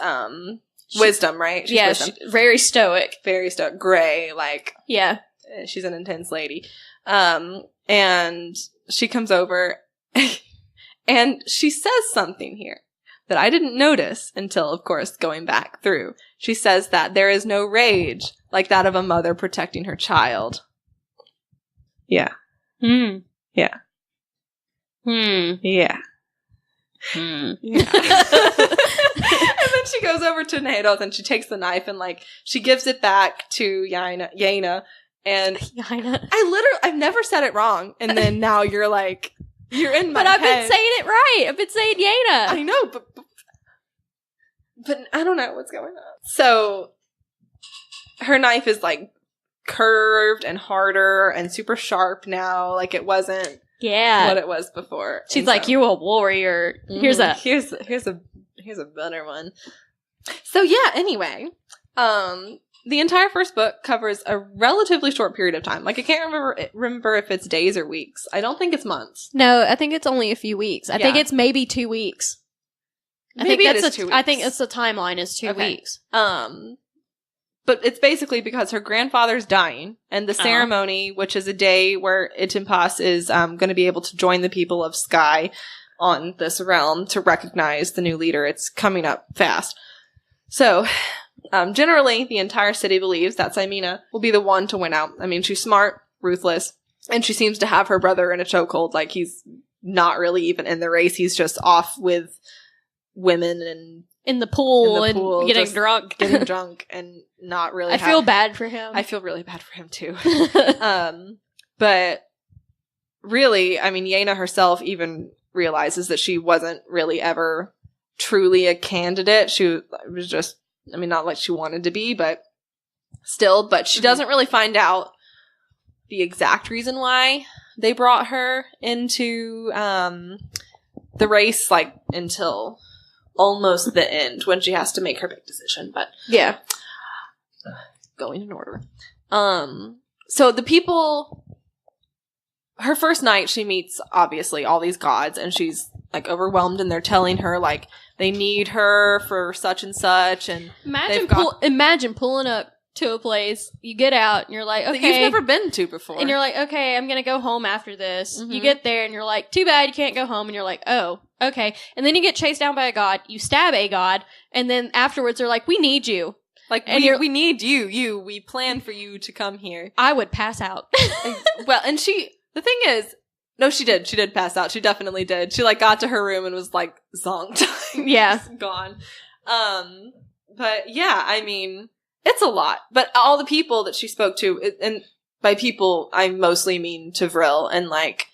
wisdom, right? She's wisdom. Very stoic. Very stoic. Gray, like. Yeah. She's an intense lady. And she comes over, and she says something here that I didn't notice until, of course, going back through. She says that there is no rage like that of a mother protecting her child. Yeah. Hmm. Yeah. Hmm. Yeah. Yeah. And then she goes over to Nahadoth and she takes the knife and like she gives it back to Yeine. And I've never said it wrong. And then now you're like, you're in my head. But I've been saying it right. I've been saying Yeine. I know, but I don't know what's going on. So her knife is like curved and harder and super sharp now. Like it wasn't what it was before. She's like, you a warrior. Mm-hmm. Here's a better one. So yeah, anyway. The entire first book covers a relatively short period of time. Like, I can't remember if it's days or weeks. I don't think it's months. No, I think it's only a few weeks. I think it's maybe 2 weeks. Maybe it is 2 weeks. I think it's the timeline is 2 weeks. But it's basically because her grandfather's dying, and the ceremony, which is a day where Itimpas is going to be able to join the people of Sky on this realm to recognize the new leader. It's coming up fast. So... generally, the entire city believes that Yeine will be the one to win out. I mean, she's smart, ruthless, and she seems to have her brother in a chokehold. Like, he's not really even in the race. He's just off with women and... In the pool and getting drunk. Getting drunk and not really... I feel bad for him. I feel really bad for him, too. But really, I mean, Yeine herself even realizes that she wasn't really ever truly a candidate. She was just... I mean, not like she wanted to be, but still. But she doesn't really find out the exact reason why they brought her into the race, like, until almost the end, when she has to make her big decision. But, yeah. Going in order. So the people... Her first night, she meets, obviously, all these gods, and she's, like, overwhelmed, and they're telling her, like, they need her for such and such, and imagine pulling up to a place, you get out, and you're like, okay. That you've never been to before. And you're like, okay, I'm gonna go home after this. Mm-hmm. You get there, and you're like, too bad you can't go home, and you're like, oh, okay. And then you get chased down by a god, you stab a god, and then afterwards they're like, we need you. Like, we need you, we plan for you to come here. I would pass out. Well, and the thing is, no, she did pass out. She definitely did. She, like, got to her room and was, like, zonked. Yeah. Gone. But, yeah, I mean, it's a lot. But all the people that she spoke to, and by people, I mostly mean Tavril and, like,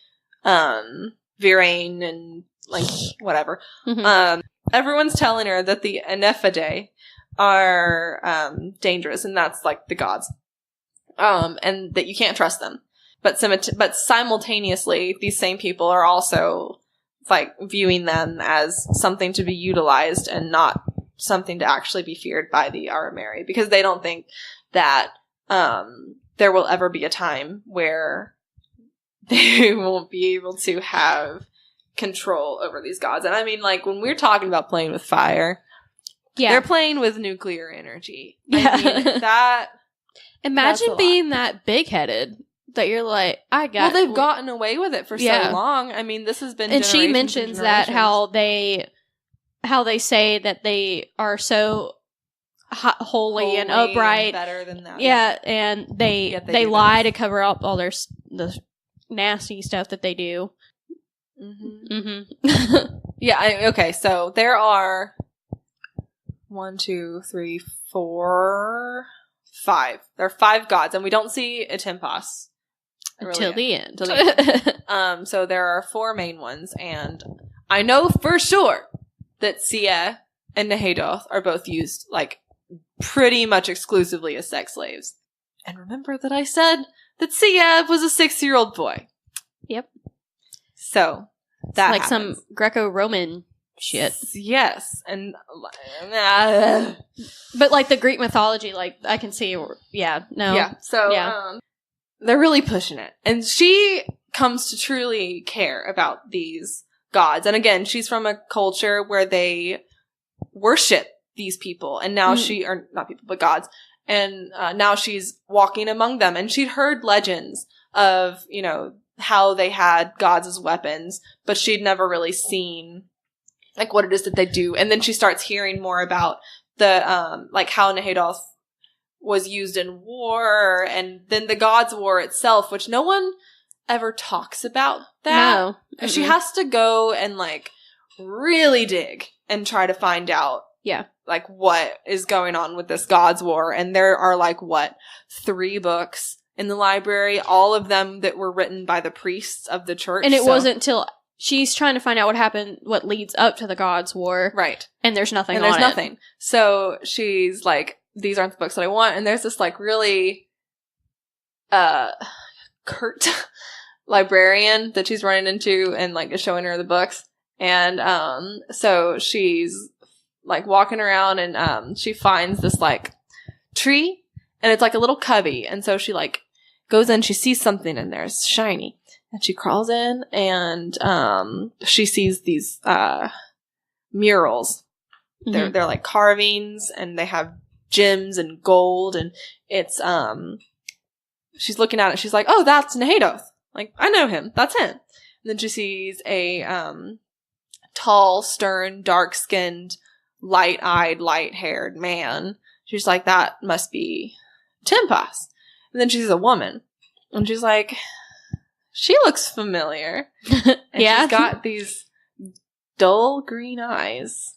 Virain and, like, whatever. Mm-hmm. Everyone's telling her that the Anephidae are dangerous, and that's, like, the gods. And that you can't trust them. But simultaneously, these same people are also, like, viewing them as something to be utilized and not something to actually be feared by the Arameri, because they don't think that there will ever be a time where they won't be able to have control over these gods. And I mean, like, when we're talking about playing with fire, they're playing with nuclear energy. Yeah. I mean, imagine being that big-headed. That you're like, well, they've gotten away with it for so long. I mean, this has been and she mentions that how they say that they are so holy and upright, and better than that. Yeah, and they lie to cover up all the nasty stuff that they do. Mm-hmm. Mm-hmm. Yeah. Okay. So there are 1, 2, 3, 4, 5. There are 5 gods, and we don't see Itimpas. Until the end. So there are 4 main ones, and I know for sure that Sia and Nahadoth are both used, like, pretty much exclusively as sex slaves. And remember that I said that Sia was a 6-year-old boy. Yep. So, that like happens. Some Greco-Roman shit. Yes. And, but, like, the Greek mythology, like, I can see, so, they're really pushing it. And she comes to truly care about these gods. And again, she's from a culture where they worship these people. And now or not people, but gods. And now she's walking among them. And she'd heard legends of, you know, how they had gods as weapons. But she'd never really seen, like, what it is that they do. And then she starts hearing more about the, like, how Nahadoth was used in war, and then the Gods' War itself, which no one ever talks about that. No. Mm-mm. She has to go and, like, really dig and try to find out like what is going on with this God's War. And there are like 3 books in the library, all of them that were written by the priests of the church. And it wasn't till she's trying to find out what happened, what leads up to the God's War. Right. And there's nothing and on there's it. nothing. So she's like, these aren't the books that I want. And there's this like really curt librarian that she's running into and like is showing her the books. And so she's like walking around and she finds this like tree and it's like a little cubby. And so she like goes in, she sees something in there, it's shiny. And she crawls in and she sees these murals. Mm-hmm. They're like carvings and they have gems and gold, and it's she's looking at it, she's like, oh, that's Nahadoth. Like, I know him. That's him. And then she sees a tall, stern, dark-skinned, light-eyed, light-haired man. She's like, that must be Timpas. And then she sees a woman. And she's like, she looks familiar. And she's got these dull green eyes.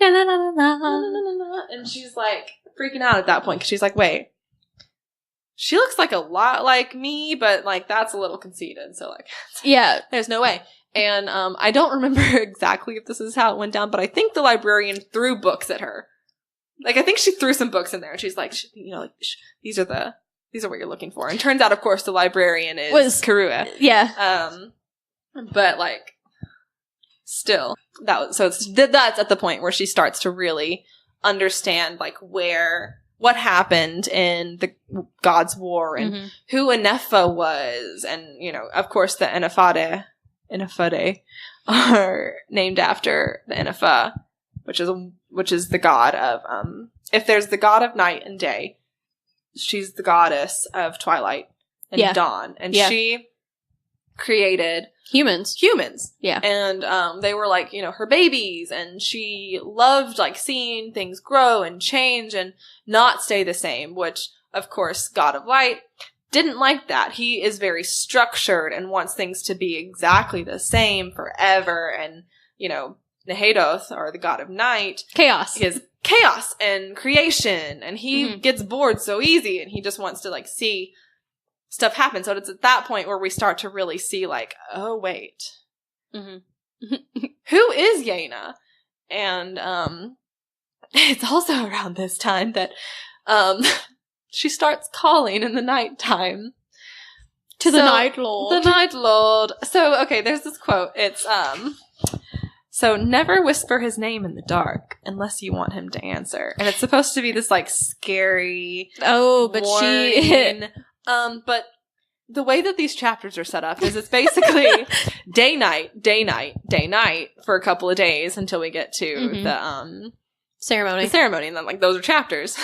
And she's like freaking out at that point because she's like, wait, she looks like a lot like me, but like that's a little conceited. So like, there's no way. And I don't remember exactly if this is how it went down, but I think the librarian threw books at her. Like, I think she threw some books in there, and she's like, you know, like these are what you're looking for. And turns out, of course, the librarian was Karua. Yeah. But like, still, that's at the point where she starts to really understand like what happened in the God's War and who Enepha was, and you know, of course, the Enefade are named after the Enepha, which is the god of if there's the god of night and day, she's the goddess of twilight and dawn, and she created humans. Yeah. And they were like, you know, her babies, and she loved like seeing things grow and change and not stay the same, which of course God of Light didn't like that. He is very structured and wants things to be exactly the same forever. And, you know, Nahadoth, or the god of night, is chaos and creation, and he gets bored so easy, and he just wants to like see stuff happen. So it's at that point where we start to really see like, oh wait, who is Yeine? And it's also around this time that she starts calling in the nighttime to the Night Lord. The Night Lord. So okay, there's this quote. It's so never whisper his name in the dark unless you want him to answer. And it's supposed to be this like scary warning. But the way that these chapters are set up is it's basically day, night for a couple of days until we get to the ceremony. And then like those are chapters.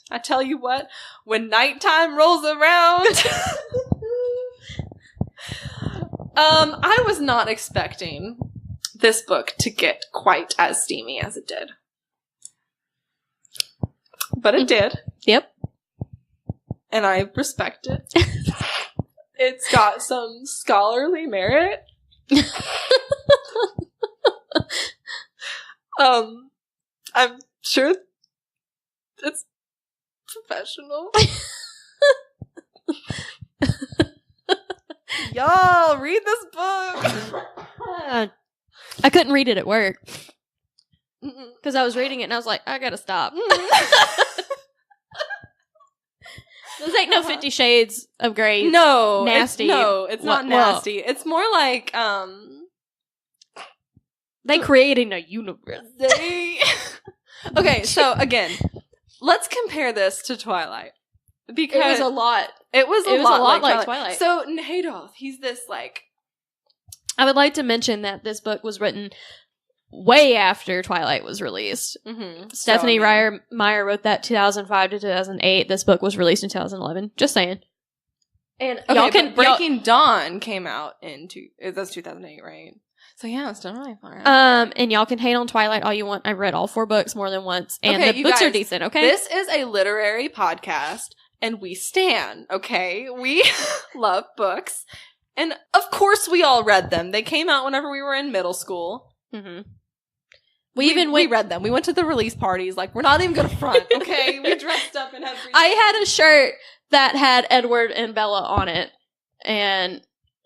I tell you what, when nighttime rolls around, I was not expecting this book to get quite as steamy as it did. But it did. Yep. And I respect it. It's got some scholarly merit. I'm sure it's professional. Y'all, read this book. I couldn't read it at work. Because I was reading it and I was like, I gotta stop. This ain't no 50 Shades of Grey. No. Nasty. It's not nasty. It's more like, they creating a universe. Okay, so again, let's compare this to Twilight. Because it was a lot. It was a lot like Twilight. So Nahadoth, he's this like... I would like to mention that this book was written way after Twilight was released. Stephanie Meyer wrote that 2005 to 2008. This book was released in 2011. Just saying. And okay, Breaking Dawn came out that's 2008, right? So yeah, it's done really far. And y'all can hate on Twilight all you want. I read all 4 books more than once, and the books are decent. Okay, this is a literary podcast, and we stan. Okay, we love books. And of course we all read them. They came out whenever we were in middle school. Mm-hmm. We read them. We went to the release parties. Like, we're not even gonna front, okay? We dressed up and everything. I had a shirt that had Edward and Bella on it, and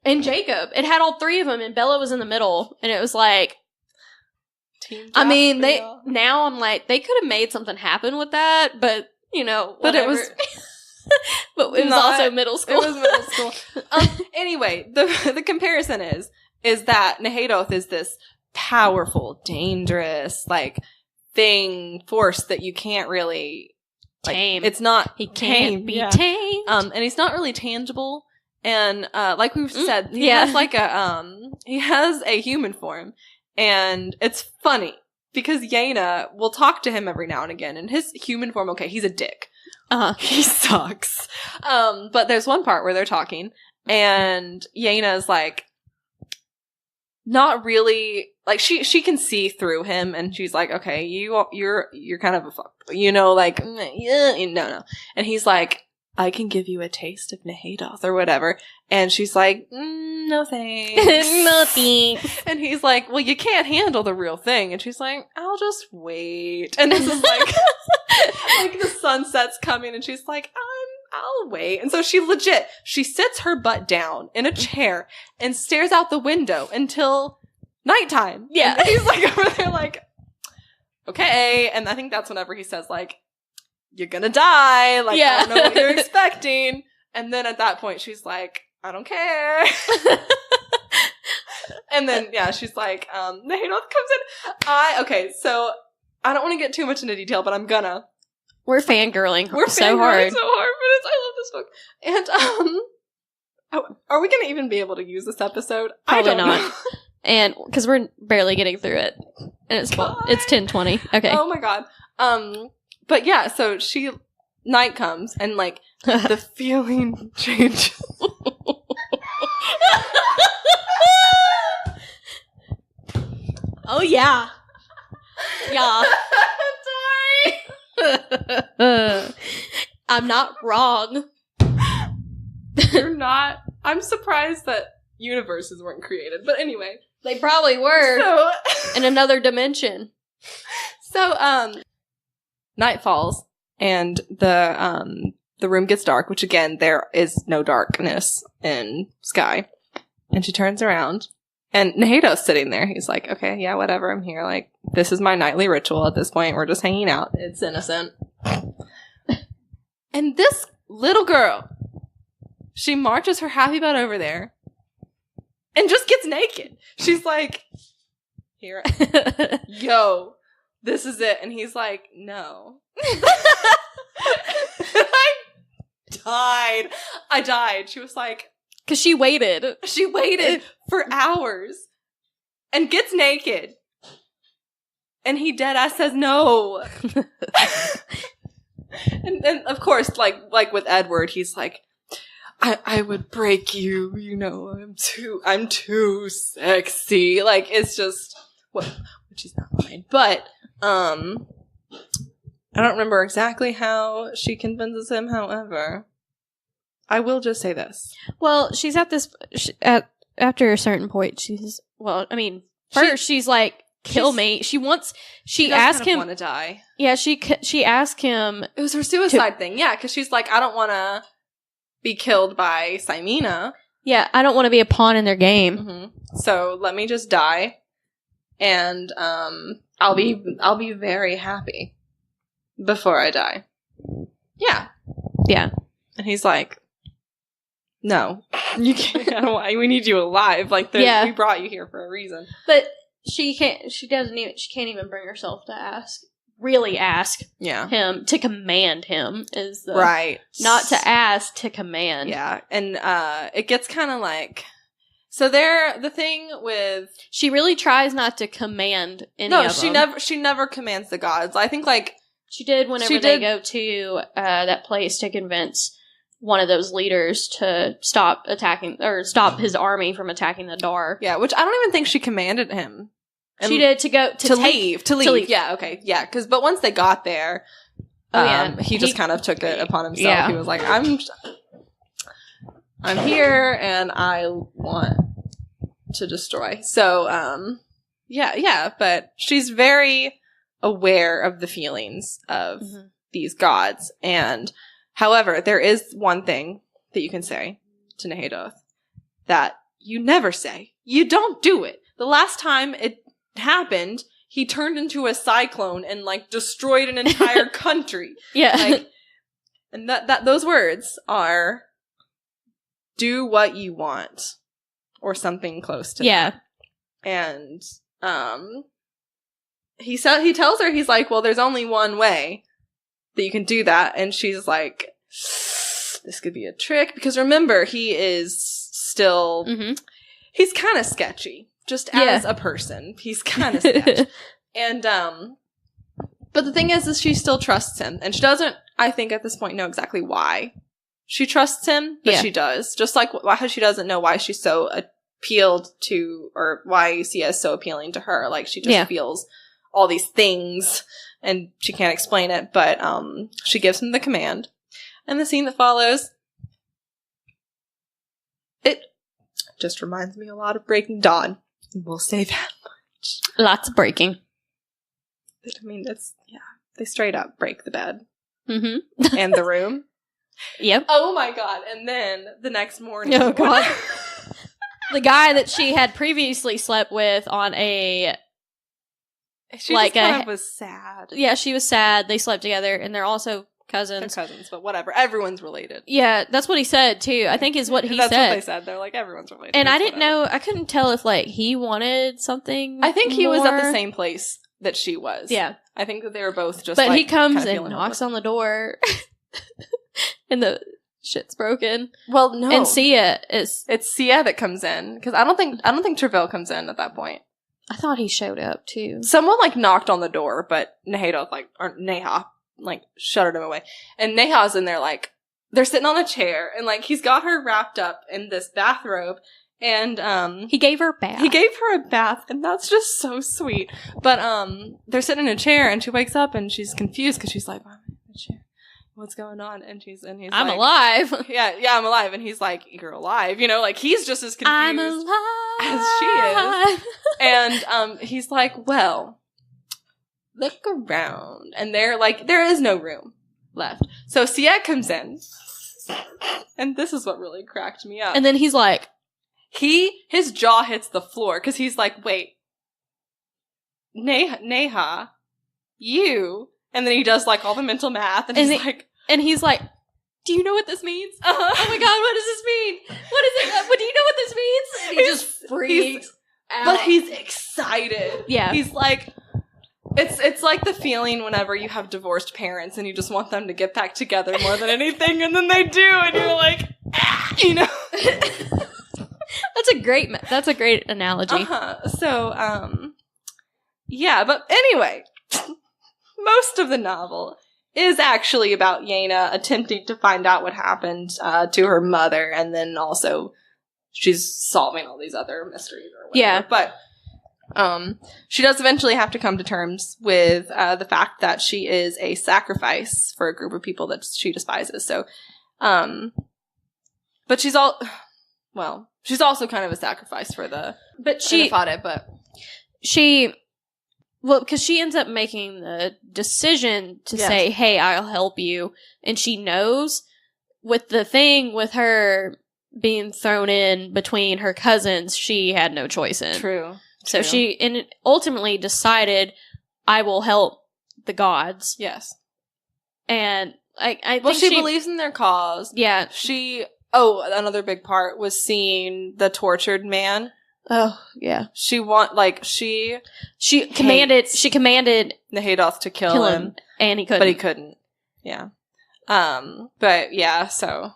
Jacob. It had all three of them, and Bella was in the middle, and it was like, I mean, now I'm like, they could have made something happen with that, but, you know, whatever. But it was... but it was also middle school. It was middle school. Anyway, the comparison is that Nahadoth is this powerful, dangerous, like, force that you can't really tame. It's not he can't be tamed. And he's not really tangible. And like we've said, he has like he has a human form, and it's funny because Yeine will talk to him every now and again, and his human form, okay, he's a dick. He sucks. But there's one part where they're talking, and Yeine is like, not really, like, she can see through him, and she's like, okay, you're kind of a fuck, you know, like, no. And he's like, I can give you a taste of Nahadoth or whatever. And she's like, no thanks. No thanks. And he's like, well, you can't handle the real thing. And she's like, I'll just wait. And this is like, like the sunset's coming, and she's like, I'll wait. And so she sits her butt down in a chair and stares out the window until nighttime. Yeah. And he's like over there like, okay. And I think that's whenever he says like, you're gonna die. Like, I don't know what you're expecting. And then at that point, she's like, I don't care. And then, she's like, Nahadoth comes in. Okay, so I don't want to get too much into detail, but I'm gonna. We're fangirling. We're so fangirling hard. so hard for this. I love this book. And, are we gonna even be able to use this episode? Probably I don't not. know. And, because we're barely getting through it. And it's 10:20. Okay. Oh my god. But yeah, so night comes, and like, the feeling changes. Oh yeah. Yeah. Sorry. I'm not wrong. You're not. I'm surprised that universes weren't created. But anyway. They probably were. In another dimension. So, night falls, and the room gets dark, which again, there is no darkness in Sky. And she turns around, and Nahadoth's sitting there. He's like, okay, yeah, whatever, I'm here. Like, this is my nightly ritual at this point. We're just hanging out. It's innocent. And this little girl, she marches her happy butt over there and just gets naked. She's like, here, yo. This is it. And he's like, no. I died. She was like... Because she waited. She waited for hours. And gets naked. And he deadass says no. And then, of course, like with Edward, he's like, I would break you. You know, I'm too sexy. Like, it's just... which is not mine. But... I don't remember exactly how she convinces him, however. I will just say this. Well, she's at this... after a certain point, she's... Well, I mean, first she's like, kill me. She asked him... want to die. Yeah, she asked him... It was her suicide thing, yeah, because she's like, I don't want to be killed by Simena. Yeah, I don't want to be a pawn in their game. Mm-hmm. So, let me just die. And, I'll be very happy before I die. Yeah. Yeah. And he's like, no, you can't. We need you alive. Like, we brought you here for a reason. But she can't even bring herself to really ask him, to command him is the... Right. Not to ask, to command. Yeah. And, it gets kind of like... So the thing with... She really tries not to command any of them. No, she never commands the gods. I think, like... She did whenever they go to that place to convince one of those leaders to stop attacking, or stop his army from attacking the Dar. Yeah, which I don't even think she commanded him. She did to leave. Yeah, okay. Yeah, but once they got there, he just kind of took it upon himself. Yeah. He was like, I'm here, and I want to destroy. So, Yeah, but she's very aware of the feelings of these gods. And, however, there is one thing that you can say to Nahadoth that you never say. You don't do it. The last time it happened, he turned into a cyclone and, like, destroyed an entire country. Yeah. Like, and those words are, do what you want. Or something close to that. And, he tells her, he's like, well, there's only one way that you can do that. And she's like, this could be a trick. Because remember, he is still, he's kind of sketchy. Just as a person. He's kind of sketchy. And, but the thing is she still trusts him. And she doesn't, I think at this point, know exactly why she trusts him. But she does. Just like why she doesn't know why she's so appealed to, or why Sia is so appealing to her. Like, she just feels all these things and she can't explain it, but she gives him the command. And the scene that follows, it just reminds me a lot of Breaking Dawn. We'll say that much. Lots of breaking. I mean, they straight up break the bed. And the room. Yep. Oh my god. And then the next morning. Oh god. The guy that she had previously slept with on a... She like just kind of was sad. Yeah, she was sad. They slept together, and they're also cousins. They're cousins, but whatever. Everyone's related. Yeah, that's what he said, too. I think is what he said. That's what they said. They're like, everyone's related. And I didn't know... I couldn't tell if, like, he wanted something I think he was at the same place that she was. Yeah. I think that they were both just, but like, he comes and knocks on the door, and the shit's broken. Well, no. And Sia is... It's Sia that comes in, because I don't think Travell comes in at that point. I thought he showed up, too. Someone, like, knocked on the door, but Nahadoth, like, or Neha, like, shuttered him away. And Neha's in there, like, they're sitting on a chair, and, like, he's got her wrapped up in this bathrobe, and, he gave her a bath. He gave her a bath, and that's just so sweet. But, they're sitting in a chair, and she wakes up, and she's confused, because she's like, I'm in a chair. What's going on? And he's I'm like, alive. Yeah, I'm alive. And he's like, you're alive. You know, like, he's just as confused I'm alive as she is. And he's like, well, look around. And they're like, there is no room left. So Sia comes in. And this is what really cracked me up. And then he's like, his jaw hits the floor because he's like, wait, Neha, you... And then he does, like, all the mental math, and he's like, do you know what this means? Oh my god, what does this mean? What is it? What do you know what this means? And he just freaks out. But he's excited. Yeah. He's like, it's like the feeling whenever you have divorced parents and you just want them to get back together more than anything, and then they do, and you're like, you know? That's a great analogy. So, yeah, but anyway... Most of the novel is actually about Yeine attempting to find out what happened to her mother, and then also she's solving all these other mysteries or whatever. Yeah. But she does eventually have to come to terms with the fact that she is a sacrifice for a group of people that she despises. So, but she's also kind of a sacrifice for the Nahadoth, but Well, because she ends up making the decision to say, hey, I'll help you. And she knows with the thing with her being thrown in between her cousins, she had no choice in. True. So she ultimately decided, I will help the gods. Yes. And I think she believes in their cause. Yeah. Another big part was seeing the tortured man. Oh, yeah. She commanded Nahadoth to kill him. And he couldn't. But he couldn't. Yeah. But yeah, so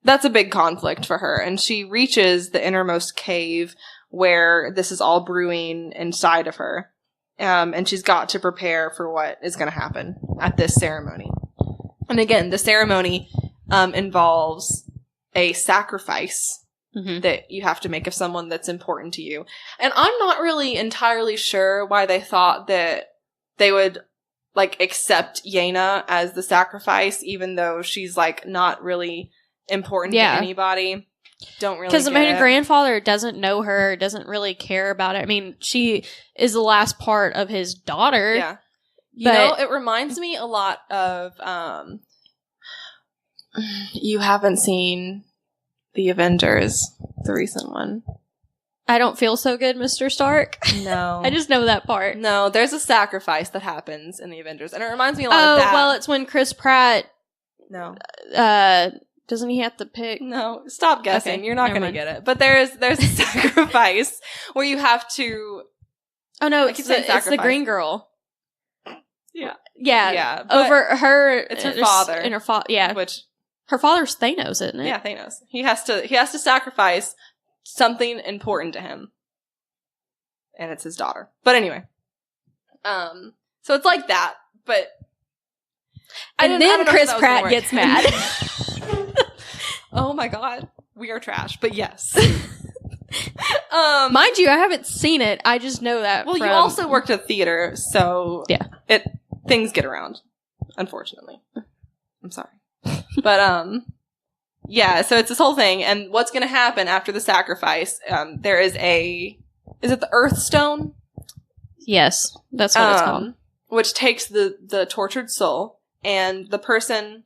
that's a big conflict for her. And she reaches the innermost cave where this is all brewing inside of her. And she's got to prepare for what is going to happen at this ceremony. And again, the ceremony involves a sacrifice that you have to make of someone that's important to you. And I'm not really entirely sure why they thought that they would, like, accept Yeine as the sacrifice, even though she's, like, not really important to anybody. don't really because get it. grandfather doesn't know her, doesn't really care about it. I mean, she is the last part of his daughter. Yeah. You know, it reminds me a lot of, you haven't seen The Avengers, the recent one. I don't feel so good, Mr. Stark. No. I just know that part. No, there's a sacrifice that happens in The Avengers, and it reminds me a lot of that. Oh, well, it's when Chris Pratt, No. doesn't he have to pick? No, stop guessing. Okay, You're not going to get it. But there's a sacrifice where you have to... Oh, no, it's the green girl. Yeah. Yeah. Yeah. Over her... It's her father. And her yeah. Which... Her father's Thanos, isn't it? Yeah, Thanos. He has to sacrifice something important to him. And it's his daughter. But anyway. So it's like that, but... And then Chris Pratt gets mad. Oh my god. We are trash, but yes. Mind you, I haven't seen it. I just know that. Well, you also worked at theater, so yeah, things get around. Unfortunately, I'm sorry, but yeah. So it's this whole thing, and what's going to happen after the sacrifice? There is is it the Earth Stone? Yes, that's what it's called. Which takes the tortured soul, and the person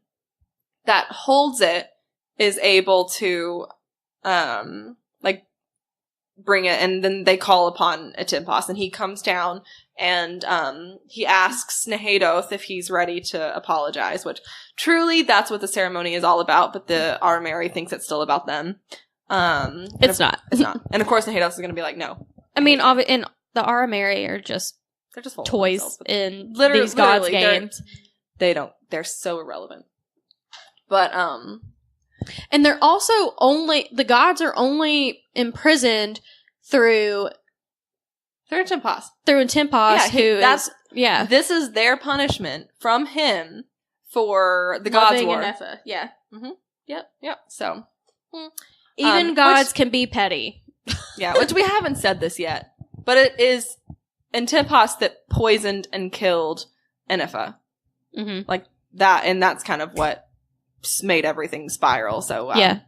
that holds it is able to bring it, and then they call upon Atimpos, and he comes down and he asks Nahadoth if he's ready to apologize, which truly that's what the ceremony is all about, but the Arameri thinks it's still about them. It's not. It's not. And of course Nahadoth is going to be like, no. I mean, and the Arameri are just they're just toys in these gods' games. They're so irrelevant. But and they're also the gods are only imprisoned through Atimpos. This is their punishment from him for the gods' war. Yeah. Mm-hmm. Yep. So even gods can be petty. Yeah, which we haven't said this yet, but it is Atimpos that poisoned and killed Enifa. Mm-hmm. Like that, and that's kind of what made everything spiral. So yeah,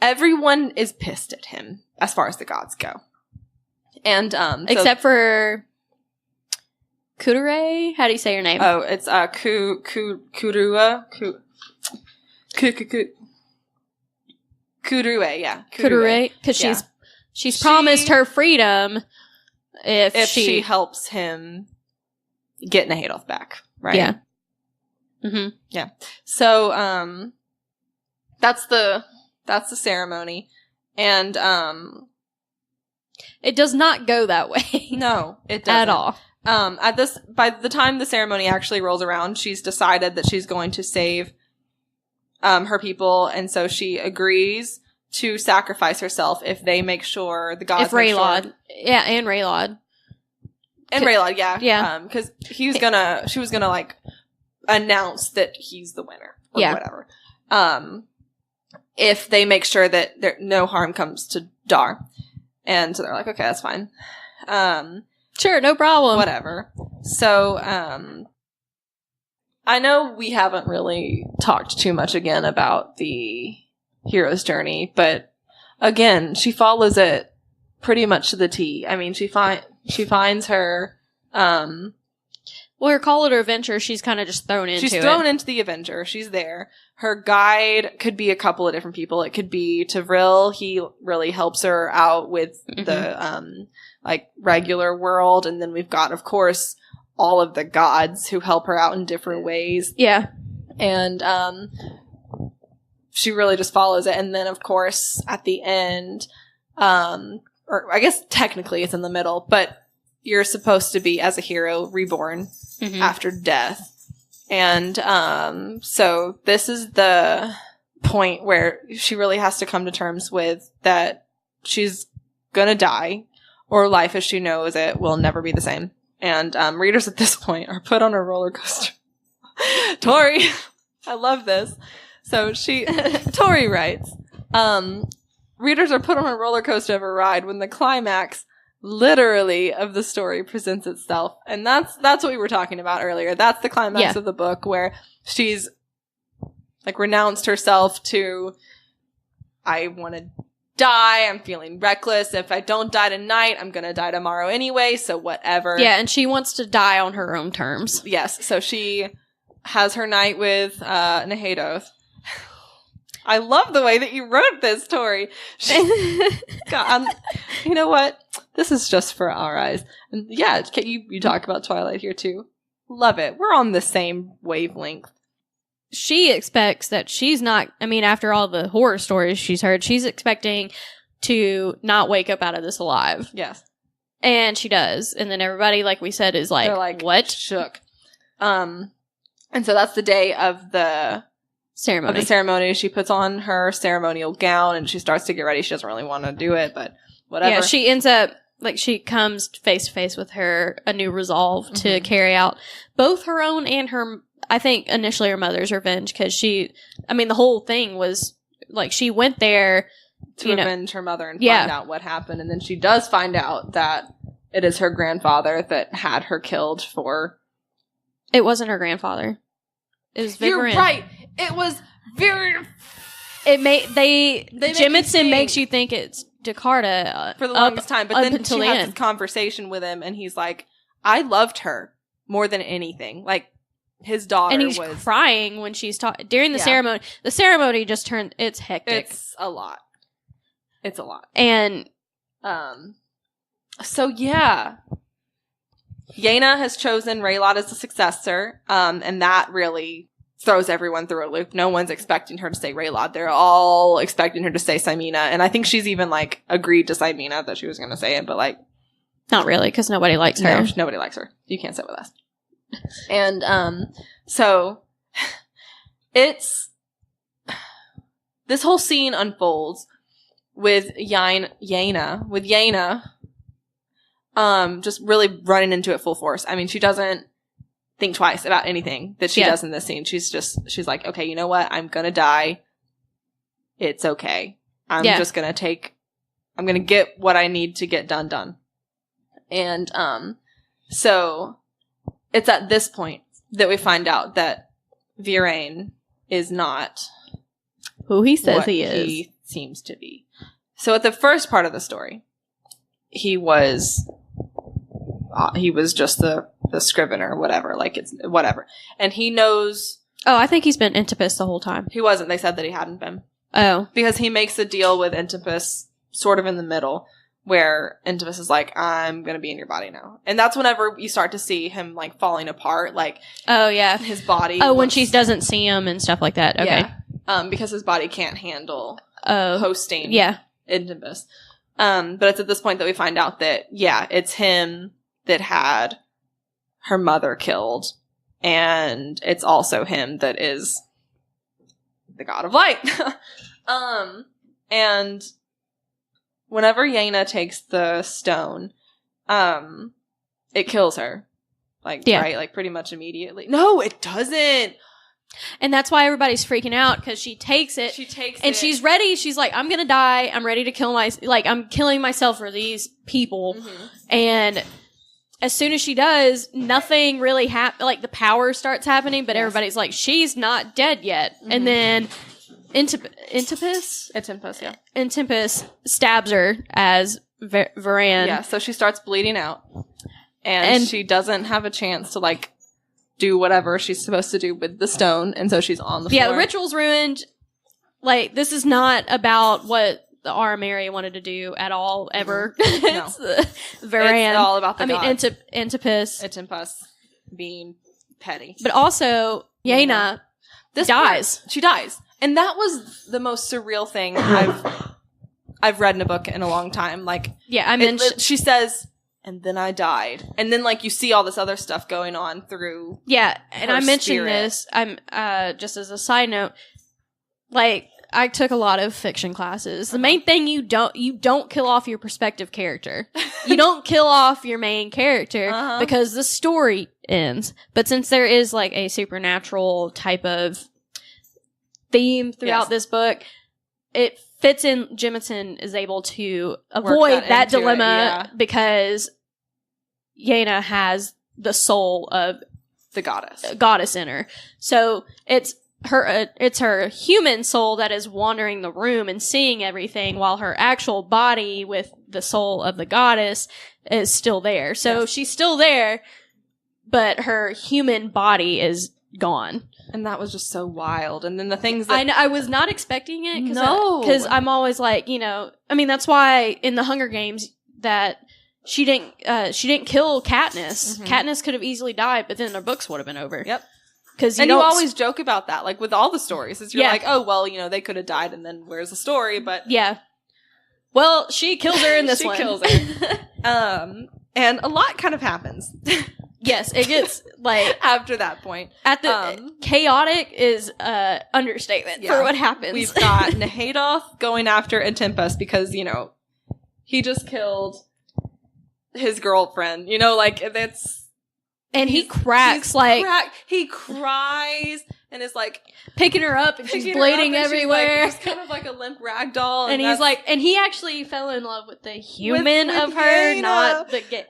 everyone is pissed at him as far as the gods go, and except for Kudure. How do you say your name? Oh, it's Kudurua. Kudurue, yeah, Kudure, because she's promised her freedom if she helps him get Nahadoth back, right? Yeah. Mm-hmm. Yeah. So, that's the ceremony. And, it does not go that way. No, it doesn't. At all. By the time the ceremony actually rolls around, she's decided that she's going to save, her people. And so she agrees to sacrifice herself if they make sure the gods make Raylod. Yeah, and Raylod. And Raylod, yeah. Yeah. Cause she was gonna like, announce that he's the winner or whatever. If they make sure that no harm comes to Dar. And so they're like, okay, that's fine. Sure, no problem. Whatever. So, I know we haven't really talked too much again about the hero's journey, but again, she follows it pretty much to the T. I mean, she finds her, well, her call it her adventure, she's kind of just thrown into She's thrown into the adventure. She's there. Her guide could be a couple of different people. It could be Tavril. He really helps her out with the, regular world. And then we've got, of course, all of the gods who help her out in different ways. Yeah. And, she really just follows it. And then, of course, at the end, or I guess technically it's in the middle, but you're supposed to be, as a hero, reborn after death. And so this is the point where she really has to come to terms with that she's gonna die, or life as she knows it will never be the same. And readers at this point are put on a roller coaster. Tori, I love this. So Tori writes, readers are put on a roller coaster of a ride when the climax literally of the story presents itself. And that's what we were talking about earlier. That's the climax of the book, where she's like renounced herself to, I want to die. I'm feeling reckless. If I don't die tonight, I'm going to die tomorrow anyway, so whatever. Yeah, and she wants to die on her own terms. Yes, so she has her night with Nahadoth. I love the way that you wrote this, Tori. God, you know what? This is just for our eyes. And yeah, you talk about Twilight here too. Love it. We're on the same wavelength. She expects that she's not, I mean, after all the horror stories she's heard, she's expecting to not wake up out of this alive. Yes. And she does. And then everybody, like we said, is like, they're like, what? Shook. And so that's the day of the ceremony. She puts on her ceremonial gown and she starts to get ready. She doesn't really want to do it, but whatever. Yeah, she ends up, like, she comes face to face with a new resolve to carry out both her own and her, I think, initially her mother's revenge, because the whole thing was, like, she went there to avenge her mother and find out what happened. And then she does find out that it is her grandfather that had her killed for... It wasn't her grandfather. It was Vivian. You're right. It was very... Jemisin makes you think it's Jakarta for the longest time, but then she has this conversation with him, and he's like, "I loved her more than anything." Like, his daughter, and he's crying when she's talking during the ceremony. The ceremony just turned. It's hectic. It's a lot. And so yeah, Yeine has chosen Raylot as the successor, and that really throws everyone through a loop. No one's expecting her to say Raylot. They're all expecting her to say Simina. And I think she's even, like, agreed to Simina that she was going to say it, but, like... Not really, because nobody likes her. No, nobody likes her. You can't sit with us. And, so... It's... This whole scene unfolds with Yeine, just really running into it full force. I mean, she doesn't think twice about anything that she does in this scene. She's like, okay, you know what? I'm gonna die. It's okay. I'm gonna get what I need to get done. And, so it's at this point that we find out that Yeine is not who he says what he is. He seems to be. So at the first part of the story, he was just the scrivener, whatever, like, it's whatever. And he knows... Oh, I think he's been Intipus the whole time. He wasn't. They said that he hadn't been. Oh. Because he makes a deal with Intipus sort of in the middle, where Intipus is like, I'm going to be in your body now. And that's whenever you start to see him, like, falling apart, like... Oh, yeah. His body... Oh, when she doesn't see him and stuff like that. Okay. Yeah. Because his body can't handle hosting Intipus. But it's at this point that we find out that, it's him that had her mother killed, and it's also him that is the god of light. And whenever Yeine takes the stone, it kills her. Like, right? Like, pretty much immediately. No, it doesn't! And that's why everybody's freaking out, because she takes it. And she's ready. She's like, I'm gonna die. I'm ready to kill I'm killing myself for these people. Mm-hmm. And as soon as she does, nothing really happens. Like, the power starts happening, but everybody's like, she's not dead yet. Mm-hmm. And then Intipus stabs her as Varan. Yeah, so she starts bleeding out. And she doesn't have a chance to, like, do whatever she's supposed to do with the stone, and so she's on the floor. Yeah, the ritual's ruined. Like, this is not about what the Aramari wanted to do at all, ever. No. It's Varan. It's all about the gods. Intipus being petty. But also, Yeine dies. She dies. And that was the most surreal thing I've read in a book in a long time. Like, she says... And then I died. And then, like, you see all this other stuff going on through. Yeah, and I mentioned this. I'm just as a side note. Like, I took a lot of fiction classes. The main thing you don't kill off your prospective character. You don't kill off your main character because the story ends. But since there is, like, a supernatural type of theme throughout this book, it fits in. Jemisin is able to avoid that dilemma because Yeine has the soul of the goddess in her. So it's it's her human soul that is wandering the room and seeing everything, while her actual body with the soul of the goddess is still there. So she's still there, but her human body is gone. And that was just so wild. And then the things that... I was not expecting it. Because I'm always like, that's why in the Hunger Games that she didn't kill Katniss. Mm-hmm. Katniss could have easily died, but then their books would have been over. Yep. And you always joke about that, like with all the stories. You're like, oh, well, they could have died, and then where's the story? But yeah. Well, she kills her in this one. She kills her. And a lot kind of happens. Yes, it gets like after that point. At the chaotic is understatement for what happens. We've got Nahadoth going after Olympus because he just killed his girlfriend. That's. And he cracks he cries and is like picking her up, and she's bleeding everywhere. She's kind of like a limp rag doll. And he's like, and he actually fell in love with the human of her, not the gay.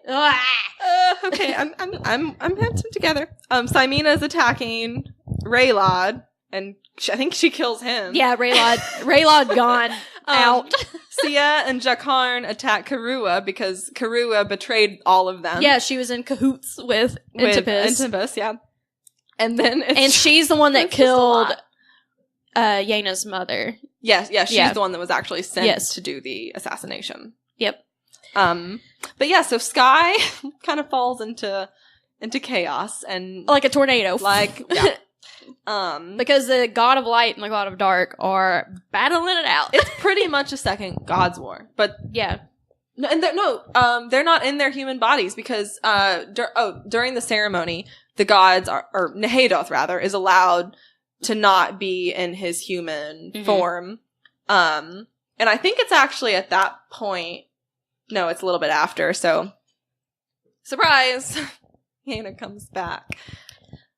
Okay, I'm handsome together. Simena is attacking Raylod, and I think she kills him. Yeah, Raylod gone out. Sia and Jakarn attack Karua because Karua betrayed all of them. Yeah, she was in cahoots with Olympus. Yeah. And then she's the one that killed Yeine's mother. Yes, she's the one that was actually sent to do the assassination. Yep. But yeah, so Sky kind of falls into chaos and like a tornado. Because the God of Light and the God of Dark are battling it out. It's pretty much a second God's War, but yeah. They're not in their human bodies because during the ceremony, the gods or Nahadoth rather is allowed to not be in his human form. And I think it's actually at that point. No, it's a little bit after. So, surprise, Yeine comes back.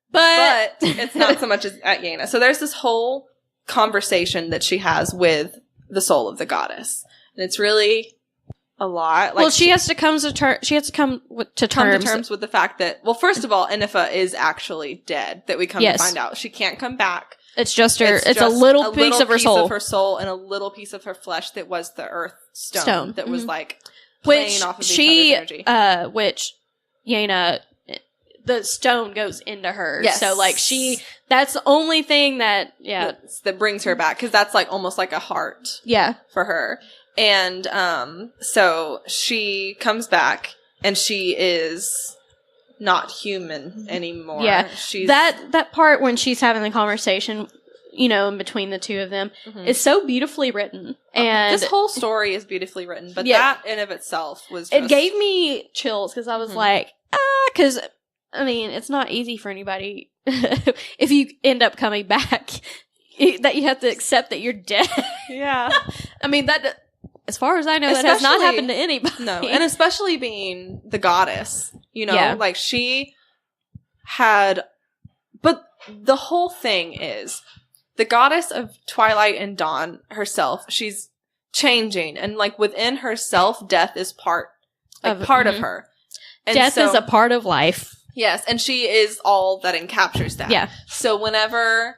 But it's not so much as at Yeine. So there's this whole conversation that she has with the soul of the goddess, and it's really a lot. Well, she has to come to terms with the fact that, well, first of all, Enifa is actually dead. That we come to find out, she can't come back. It's just her. It's a little piece of her soul, and a little piece of her flesh that was the Earth Stone. That was like playing off of each other's energy. Which Yeine. The stone goes into her. Yes. So, that's the only thing that brings her back. Because that's, almost like a heart. Yeah. For her. And, so she comes back, and she is not human anymore. Yeah. She's that part when she's having the conversation, in between the two of them, is so beautifully written. And this whole story is beautifully written. But that in of itself was just... It gave me chills, because I was like, because... it's not easy for anybody if you end up coming back that you have to accept that you're dead. Yeah. That, as far as I know, that has not happened to anybody. No, and especially being the goddess, she had, but the whole thing is the goddess of Twilight and Dawn herself, she's changing, and within herself, death is part of her. And death is a part of life. Yes, and she is all that encaptures that. Yeah. So whenever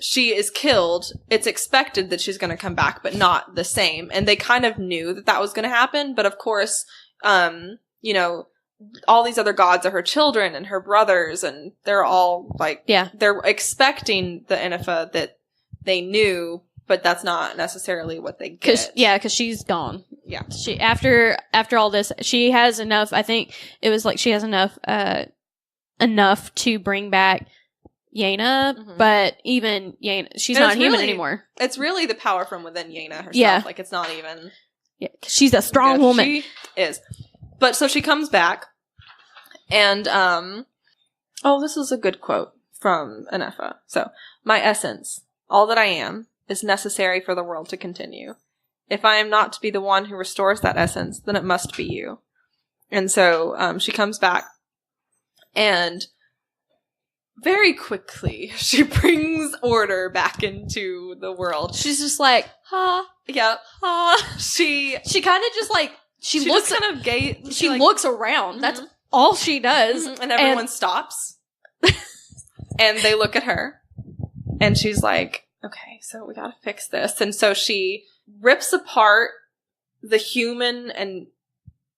she is killed, it's expected that she's going to come back, but not the same. And they kind of knew that was going to happen. But of course, all these other gods are her children and her brothers, and they're all they're expecting the Enifa that they knew, but that's not necessarily what they get. Because she's gone. Yeah. She after all this, she has enough. I think it was she has enough to bring back Yeine, but even Yeine, she's not human anymore. It's really the power from within Yeine herself. Yeah. It's not even... Yeah, she's a strong woman. She is. But so she comes back, and, this is a good quote from Enifa. So, my essence, all that I am, is necessary for the world to continue. If I am not to be the one who restores that essence, then it must be you. And so, she comes back, and very quickly, she brings order back into the world. She's just like, yeah, She kind of just she looks kind of gay. She looks around. That's all she does, and everyone stops, and they look at her, And she's like, okay, so we gotta fix this. And so she rips apart the human and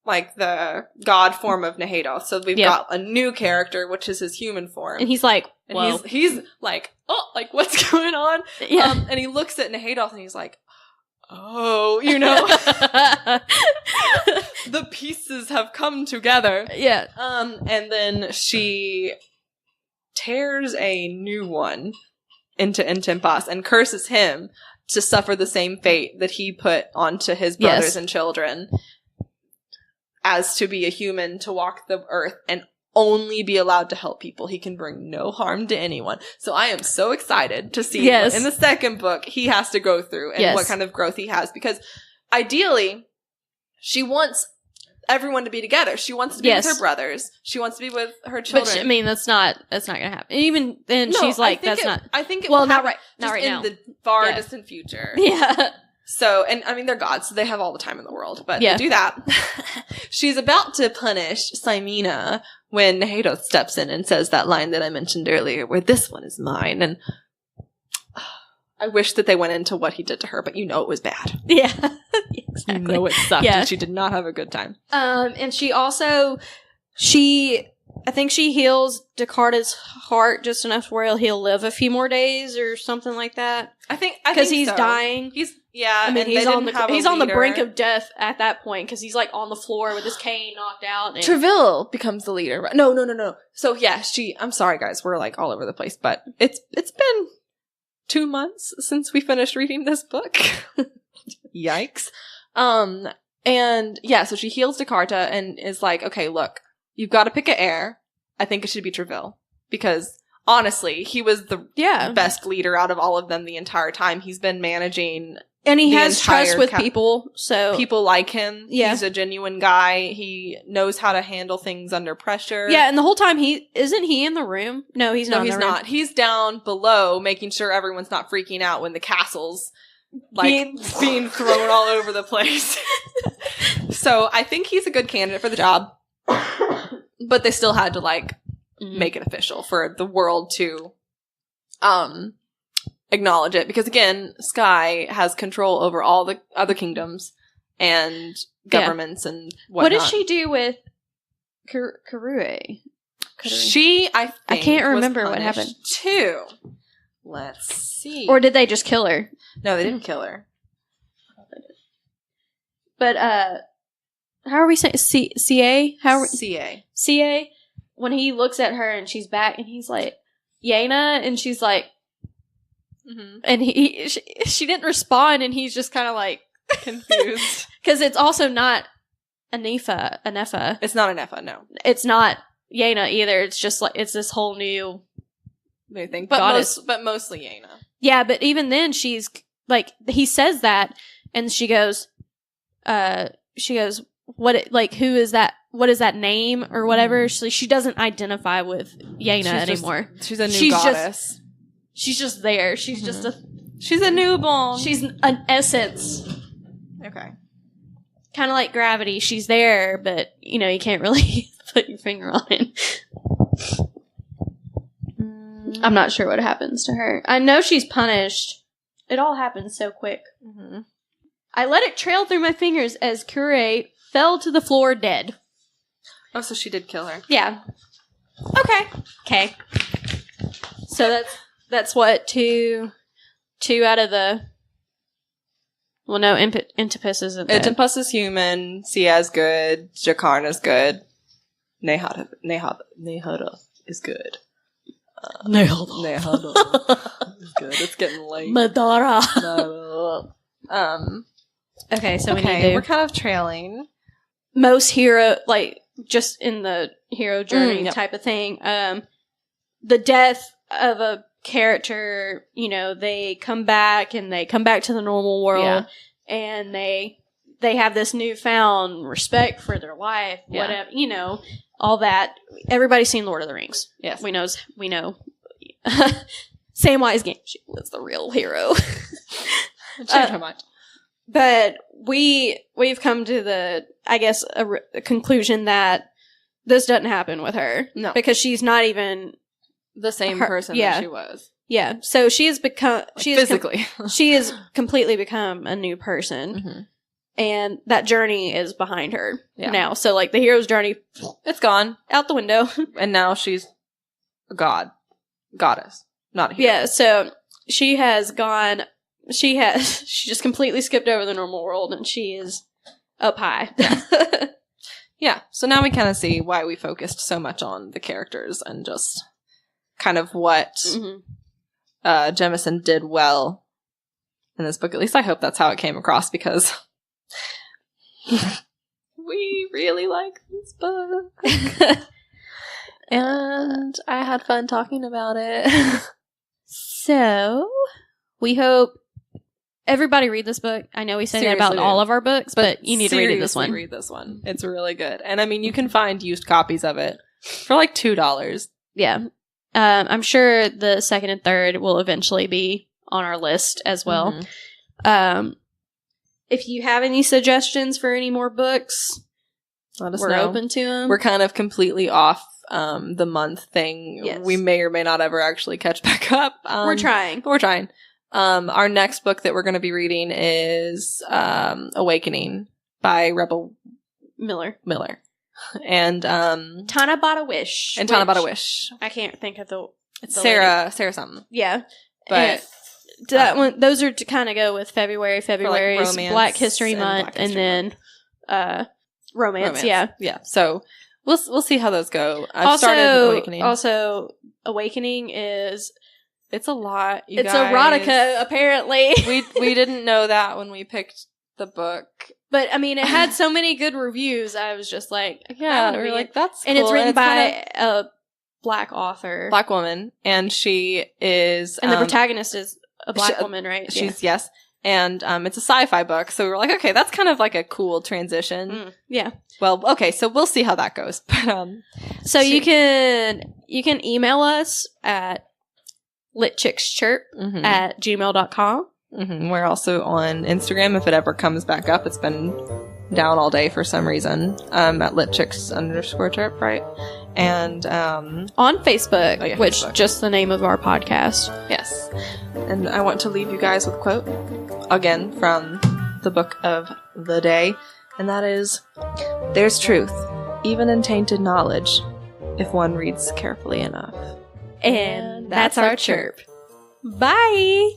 like the god form of Nahadoth. So we've got a new character, which is his human form. And he's like, and he's like, oh, like what's going on? Yeah. And he looks at Nahadoth and he's like, oh, you know, the pieces have come together. Yeah. And then she tears a new one into Intempas and curses him to suffer the same fate that he put onto his brothers and children, as to be a human, to walk the earth and only be allowed to help people. He can bring no harm to anyone. So I am so excited to see what in the second book he has to go through and what kind of growth he has. Because ideally, she wants everyone to be together. She wants to be with her brothers. She wants to be with her children. But I mean, that's not gonna happen. Even then, she's like, that's not. I think it well, will not happen right in now. the far distant future. Yeah. So, and I mean, they're gods, so they have all the time in the world, but they do that. She's about to punish Simena when Nahadoth steps in and says that line that I mentioned earlier, where this one is mine. And I wish that they went into what he did to her, but you know it was bad. Yeah. Exactly. You know it sucked, and she did not have a good time. And she also, I think she heals Jakarta's heart just enough where he'll live a few more days or something like that. I think because he's dying. I mean, he's on the brink of death at that point because he's like on the floor with his cane knocked out. And Treville becomes the leader. No. So yeah, I'm sorry guys, we're like all over the place, but it's been 2 months since we finished reading this book. Yikes. And yeah, so she heals Jakarta and is like, okay, look, you've got to pick an heir. I think it should be Treville because honestly, he was the best leader out of all of them the entire time. He's been managing. And he has trust with people, so people like him. Yeah. He's a genuine guy. He knows how to handle things under pressure. Yeah, and the whole time isn't he in the room? No, he's not. No, he's not. He's down below making sure everyone's not freaking out when the castle's like being thrown all over the place. So I think he's a good candidate for the job. But they still had to like make it official for the world to acknowledge it, because again, Sky has control over all the other kingdoms and governments and whatnot. What did she do with Karue? She, I can't remember what happened. Too. Let's see. Or did they just kill her? No, they didn't kill her. But how are we saying CA? CA. When he looks at her and she's back, and he's like, Yeine, and she's like. And she didn't respond, and he's just kind of like confused because it's also not Anefa. It's not Anefa. No, it's not Yeine either. It's just like it's this whole new thing, but mostly Yeine. Yeah, but even then, she's like he says that, and she goes, what? Like, who is that? What is that name or whatever? She doesn't identify with Yeine anymore. She's a new goddess. She's just there. She's just she's a newborn. She's an essence. Okay. Kind of like gravity. She's there, but, you know, you can't really put your finger on it. I'm not sure what happens to her. I know she's punished. It all happens so quick. Mm-hmm. I let it trail through my fingers as Kure fell to the floor dead. Oh, so she did kill her. Yeah. Okay. So that's what, two out of the... Well, no, Intipus isn't dead. Intipus is human. Sia's good. Jakarna's good. Nahadoth is good. Nahadoth is good. It's getting late. Madara. Okay, so we're kind of trailing. Most hero, like, just in the hero journey type of thing. The death of a character, you know, they come back to the normal world, and they have this newfound respect for their life, whatever, you know, all that. Everybody's seen Lord of the Rings. Yes. We know. Samwise Gamgee was the real hero. How much? But we've come to the, I guess, a conclusion that this doesn't happen with her. No. Because she's not even the same person that she was. Yeah. So she has become... physically. she has completely become a new person. Mm-hmm. And that journey is behind her now. So, like, the hero's journey... It's gone. Out the window. And now she's a goddess. Not a hero. Yeah, so she has gone... She just completely skipped over the normal world, and she is up high. Yeah. Yeah, so now we kind of see why we focused so much on the characters and just kind of what Jemisin did well in this book. At least I hope that's how it came across, because we really like this book. And I had fun talking about it. So, we hope everybody read this book. I know we say that about all of our books, but you need to read this one. Read this one. It's really good. And I mean, you can find used copies of it for like $2. Yeah. I'm sure the second and third will eventually be on our list as well. Mm-hmm. If you have any suggestions for any more books, let us know. We're open to them. We're kind of completely off the month thing. Yes. We may or may not ever actually catch back up. We're trying. We're trying. Our next book that we're going to be reading is Awakening by Rebel Miller. And Tana Bought a Wish. And Tana Bought a Wish. I can't think of the Sarah something. Yeah. But that one, those are to kind of go with February's Black History Month, and then romance. Yeah. So we'll see how those go. I've started Awakening. Also, Awakening is... It's a lot. It's erotica, apparently. we didn't know that when we picked the book. But, I mean, it had so many good reviews, I was just like... Yeah, we were like, that's cool. And it's written by a Black author. Black woman. And she is... And the protagonist is a Black woman, right? Yes. And it's a sci-fi book, so we were like, okay, that's kind of like a cool transition. Yeah. Well, okay, so we'll see how that goes. But so you can email us at litchickschirp@gmail.com. Mm-hmm. We're also on Instagram if it ever comes back up. It's been down all day for some reason. At litchicks_chirp, right? And on Facebook, which Facebook. Just the name of our podcast. Yes. And I want to leave you guys with a quote again from the book of the day, and that is, "There's truth, even in tainted knowledge, if one reads carefully enough." And that's our chirp. Bye!